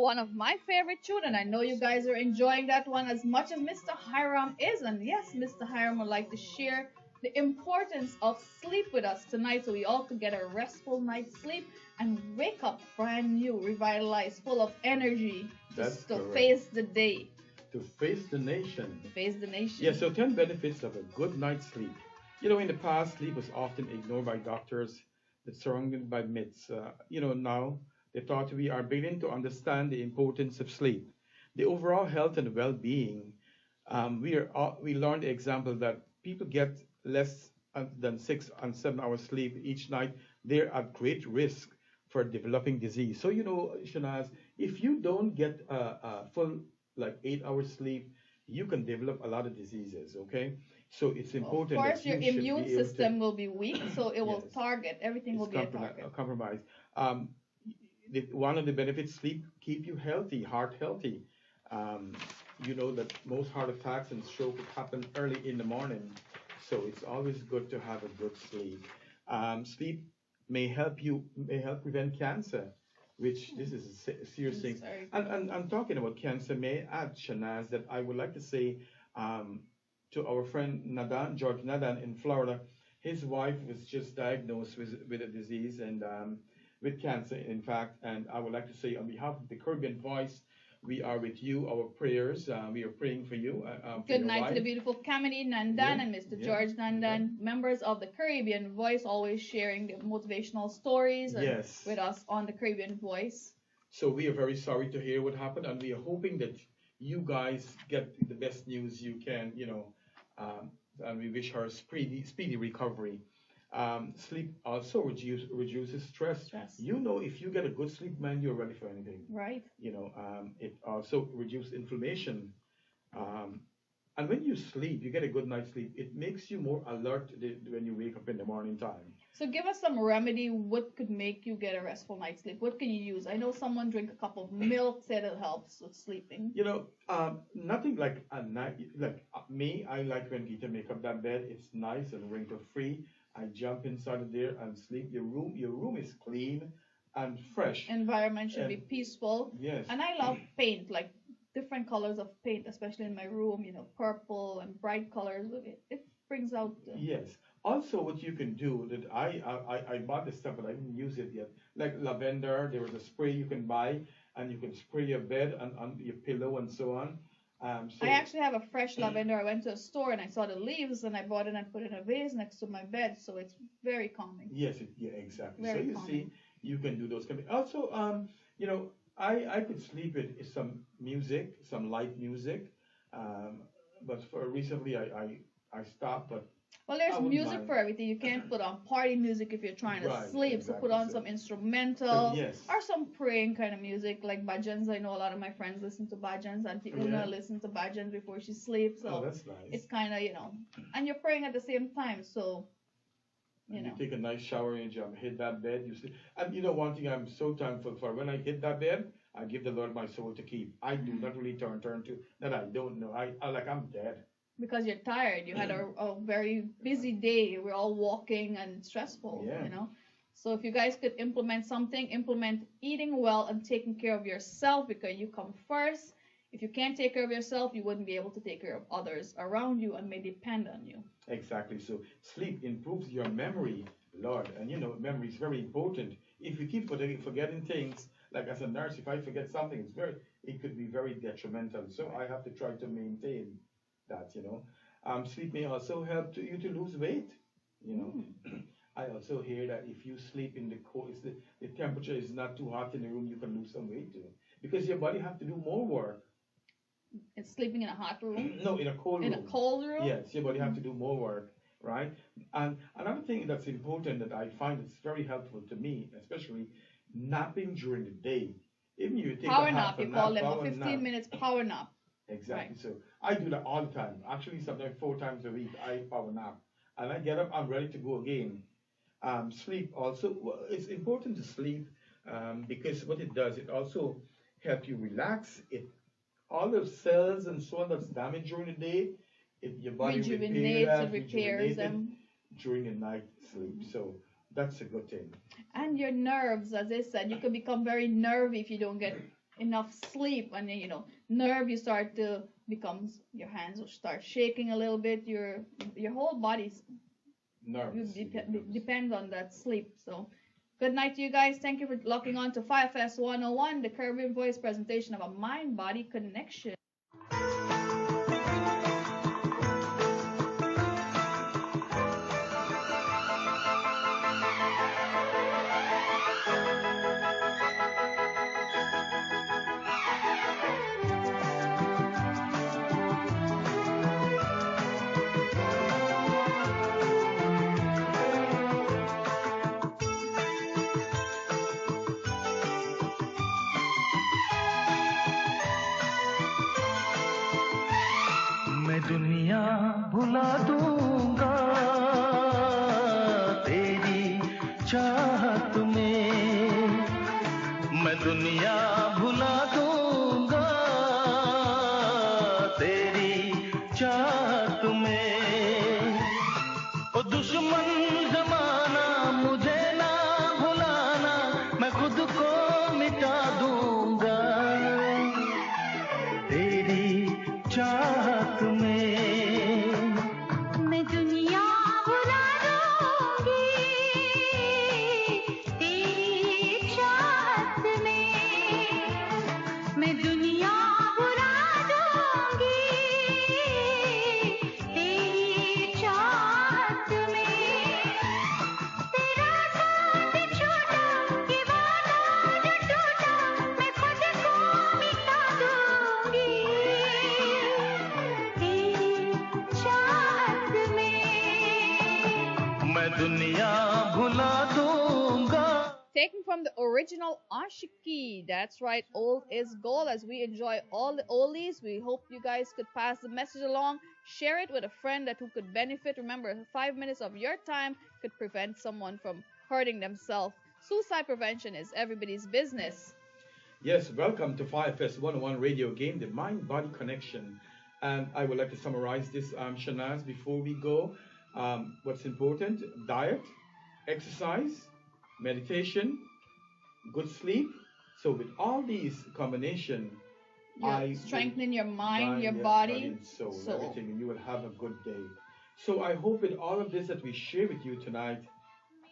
one of my favorite tune, and I know you guys are enjoying that one as much as Mr. Hiram is. And yes, Mr. Hiram would like to share the importance of sleep with us tonight so we all could get a restful night's sleep and wake up brand new, revitalized, full of energy That's to correct. face the day, To face the nation. to face the nation. Yeah, so 10 benefits of a good night's sleep. You know, in the past, sleep was often ignored by doctors, that's surrounded by myths. Now they thought we are beginning to understand the importance of sleep, the overall health and well-being. We learned the example that people get less than 6 and 7 hours sleep each night. They're at great risk for developing disease. So Shanaz, if you don't get a full like 8 hours sleep, you can develop a lot of diseases. Okay, so it's Of important course, that your you should immune be able system will be weak, so it will Yes. target. Everything will it's be a target. compromised. Um, One of the benefits, sleep keep you healthy, heart healthy. Um, you know that most heart attacks and stroke happen early in the morning, so it's always good to have a good sleep. Sleep may help prevent cancer, which this is a serious thing. Sorry. And talking about cancer, may I add, Shanaz, that I would like to say um, to our friend Nadan, George Nadan in Florida, his wife was just diagnosed with a disease and with cancer, in fact. And I would like to say, on behalf of the Caribbean Voice, we are with you. Our prayers, we are praying for you. For Good your night to the wife. beautiful Kamini Nandan Yeah, and Mr. yeah, George Nandan, members of the Caribbean Voice, always sharing their motivational stories and Yes. with us on the Caribbean Voice. So we are very sorry to hear what happened, and we are hoping that you guys get the best news you can, and we wish her a speedy recovery. Sleep also reduces stress. Stress. If you get a good sleep, man, you're ready for anything. Right. It also reduces inflammation. Um, and when you sleep, you get a good night's sleep. It makes you more alert when you wake up in the morning time. So give us some remedy. What could make you get a restful night's sleep? What can you use? I know someone drink a cup of milk, said it helps with sleeping. Nothing like a night. Like me, I like when Gita make up that bed. It's nice and wrinkle free. I jump inside of there and sleep. Your room is clean and fresh. Environment should be And- peaceful. Yes. And I love paint, like different colors of paint, especially in my room, purple and bright colors. Look, it brings out the, Yes. Also, what you can do that I bought this stuff, but I didn't use it yet. Like lavender, there was a spray you can buy, and you can spray your bed and on your pillow and so on. I actually have a fresh lavender. I went to a store and I saw the leaves and I bought it and put it in a vase next to my bed, so it's very calming. Yes, yeah, exactly. Very So you calming. see, you can do those kind of. Also, I could sleep with some music, some light music, but for recently I stopped, but Well, I there's wouldn't music mind. for everything. You can't put on party music if you're trying to Right, sleep. So put exactly. on So- some instrumental Yes. or some praying kind of music like bhajans. I know a lot of my friends listen to bhajans. Auntie Una Yeah. listens to bhajans before she sleeps. So Oh, that's nice. it's kind of, and you're praying at the same time. So, And you take a nice shower and you jump, hit that bed, you sleep. And one thing I'm so thankful for, when I hit that bed, I give the Lord my soul to keep. I do not really turn to that I don't know. I'm dead. because you're tired. You had a very busy day. We're all walking and stressful, Yeah. So if you guys could implement eating well and taking care of yourself because you come first. If you can't take care of yourself, you wouldn't be able to take care of others around you and may depend on you. Exactly. So sleep improves your memory, Lord. And memory is very important. If you keep forgetting things, like as a nurse, if I forget something, it could be very detrimental. So I have to try to maintain that. Sleep may also help you to lose weight. I also hear that if you sleep in the cold, the temperature is not too hot in the room, you can lose some weight too, because your body have to do more work. It's sleeping in a hot room, No, in a cold room. in a cold room. Yes, your body have to do more work, right? And another thing that's important that I find is very helpful to me, especially napping during the day. Even you take Power a half nap, a you call nap, them, a power 15 nap. minutes power nap. Exactly. Right. So I do that all the time. Actually, sometimes 4 times a week I power nap, and I get up, I'm ready to go again. Sleep also. It's important to sleep because what it does, it also help you relax. All the cells and so on that's damaged during the day, your body Rejuvenates and repairs rejuvenated them. during the night sleep. So that's a good thing. And your nerves, as I said, you can become very nervy if you don't get enough sleep, and then, nerve, you start to becomes your hands will start shaking a little bit. Your whole body's Nervous. You get nervous. depends on that sleep. So good night to you guys. Thank you for locking on to 5S 101, the Caribbean Voice presentation of a mind-body connection. मैं दुनिया भुला दूंगा तेरी चाहत में, मैं दुनिया भुला दूंगा तेरी चाहत में। ओ दुश्मन जमाना मुझे ना भुलाना, मैं खुद को मिटा दूंगा तेरी चाहत में। मैं दुनिया भुला दूंगी तेरी चाहत में, मैं दुनिया भुला दूंगी तेरी चाहत में। तेरा साथ छोटा ये वादा जो टूटा, मैं खुद को मिटा दूंगी तेरी चाहत में। मैं दुनिया भुला दूंगा। Taken from the original Ashiki. That's right, old is gold. As we enjoy all the oldies, we hope you guys could pass the message along. Share it with a friend who could benefit. Remember, 5 minutes of your time could prevent someone from hurting themselves. Suicide prevention is everybody's business. Yes, welcome to 5S 101 Radio Game, the mind-body connection. And I would like to summarize this, Shanaz, before we go. What's important? Diet, exercise, meditation, good sleep. So with all these combination, You're strengthening your mind, your body, and soul, everything, and you will have a good day. So I hope with all of this that we share with you tonight,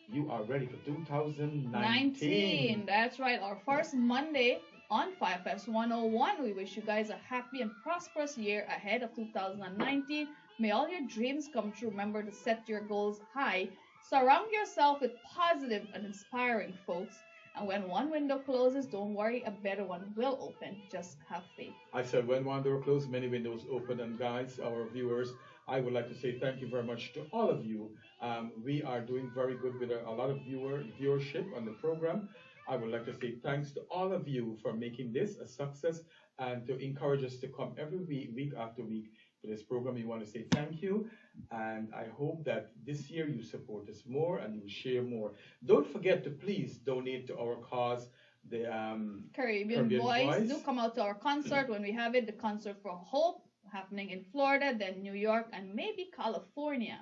you are ready for 2019. 19. That's right. Our first Monday on 5S 101. We wish you guys a happy and prosperous year ahead of 2019. May all your dreams come true. Remember to set your goals high. Surround yourself with positive and inspiring folks. And when one window closes, don't worry, a better one will open. Just have faith. I said when one door closed, many windows open. And guys, our viewers, I would like to say thank you very much to all of you. We are doing very good with a lot of viewership on the program. I would like to say thanks to all of you for making this a success and to encourage us to come every week after week for this program. We want to say thank you, and I hope that this year you support us more and you share more. Don't forget to please donate to our cause, the Caribbean Voice. Do come out to our concert when we have it, the Concert for Hope, happening in Florida, then New York, and maybe California.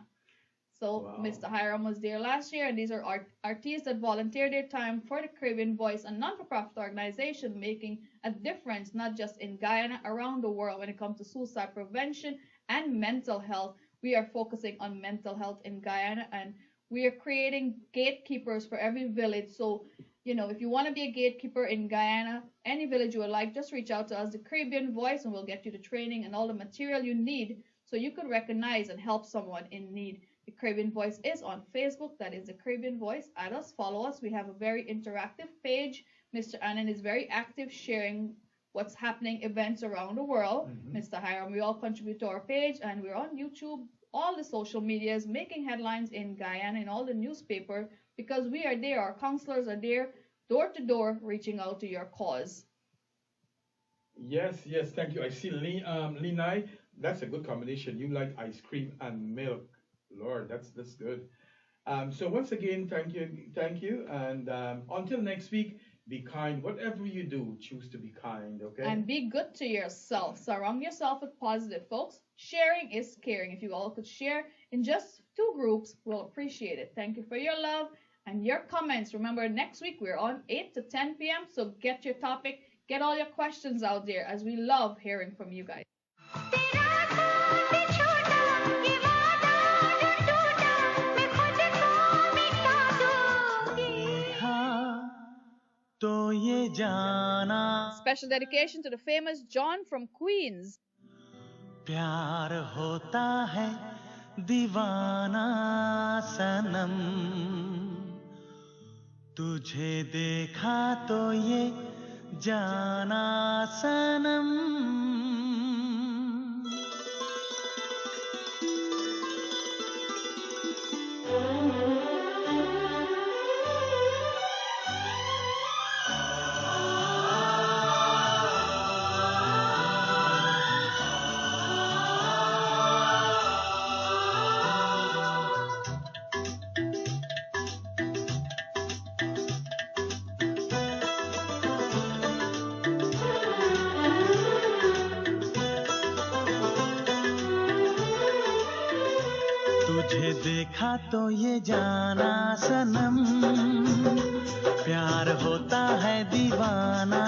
So Wow. Mr. Hiram was there last year, and these are artists that volunteer their time for the Caribbean Voice, a non-for-profit organization making a difference not just in Guyana, around the world when it comes to suicide prevention and mental health. We are focusing on mental health in Guyana, and we are creating gatekeepers for every village. So, if you want to be a gatekeeper in Guyana, any village you would like, just reach out to us, the Caribbean Voice, and we'll get you the training and all the material you need so you could recognize and help someone in need. The Caribbean Voice is on Facebook. That is the Caribbean Voice. Add us, follow us. We have a very interactive page. Mr. Annan is very active, sharing what's happening, events around the world. Mr. Hiram, we all contribute to our page, and we're on YouTube, all the social medias, making headlines in Guyana, in all the newspaper, because we are there. Our counselors are there, door to door, reaching out to your cause. Yes, thank you. I see Linai. That's a good combination. You like ice cream and milk. Lord, that's good. So once again, thank you, and until next week, be kind. Whatever you do, choose to be kind, okay? And be good to yourself. Surround yourself with positive folks. Sharing is caring. If you all could share in just 2 groups, we'll appreciate it. Thank you for your love and your comments. Remember, next week we're on 8 to 10 p.m., so get your topic, Get all your questions out there, as we love hearing from you guys. तेरा साथ छोटा ये वादा जो टूटा मैं खुद को मिटा दूंगी हाँ तो ये जाना Special dedication to the famous John from Queens. प्यार होता है दीवाना सनम तुझे देखा तो ये जाना सनम तुझे देखा तो ये जाना सनम प्यार होता है दीवाना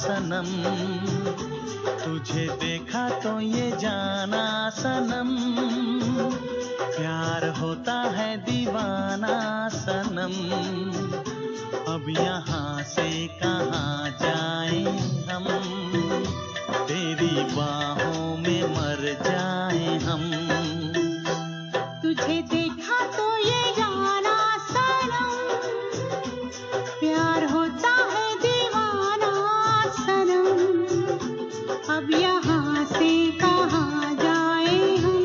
सनम तुझे देखा तो ये जाना सनम प्यार होता है दीवाना सनम अब यहाँ से कहाँ जाएं हम तेरी बाहों में मर जाएं हम तुझे देखा तो ये जाना सनम प्यार होता है दीवाना सनम अब यहाँ से कहाँ जाए हम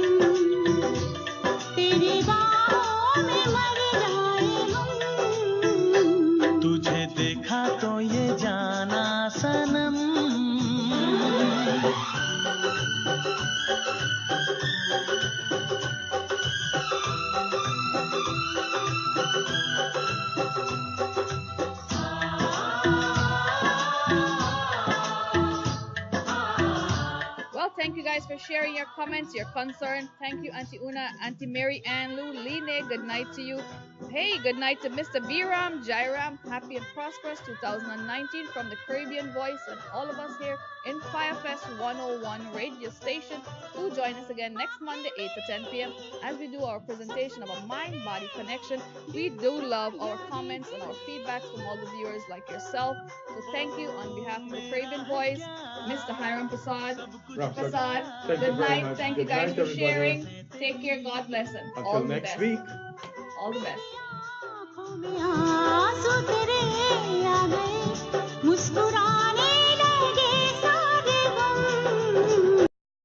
तेरी बाहों में मर जाए हम तुझे देखा तो ये जाना सनम Well, thank you guys for sharing your comments, your concern. Thank you, Auntie Una, Auntie Mary Ann, Lou, Line. Good night to you. Hey, good night to Mr. Biram, Jairam. Happy and prosperous 2019 from the Caribbean Voice and all of us here in Firefest 101 radio station. Do join us again next Monday, 8 to 10 p.m. as we do our presentation of a mind-body connection. We do love our comments and our feedbacks from all the viewers like yourself. So thank you on behalf of the Caribbean Voice, Mr. Hiram Prasad. Prasad, Thank you good very night. much. Thank you Good guys night, for everybody. sharing. Take care. God bless. And all Until the next best. week. All the best.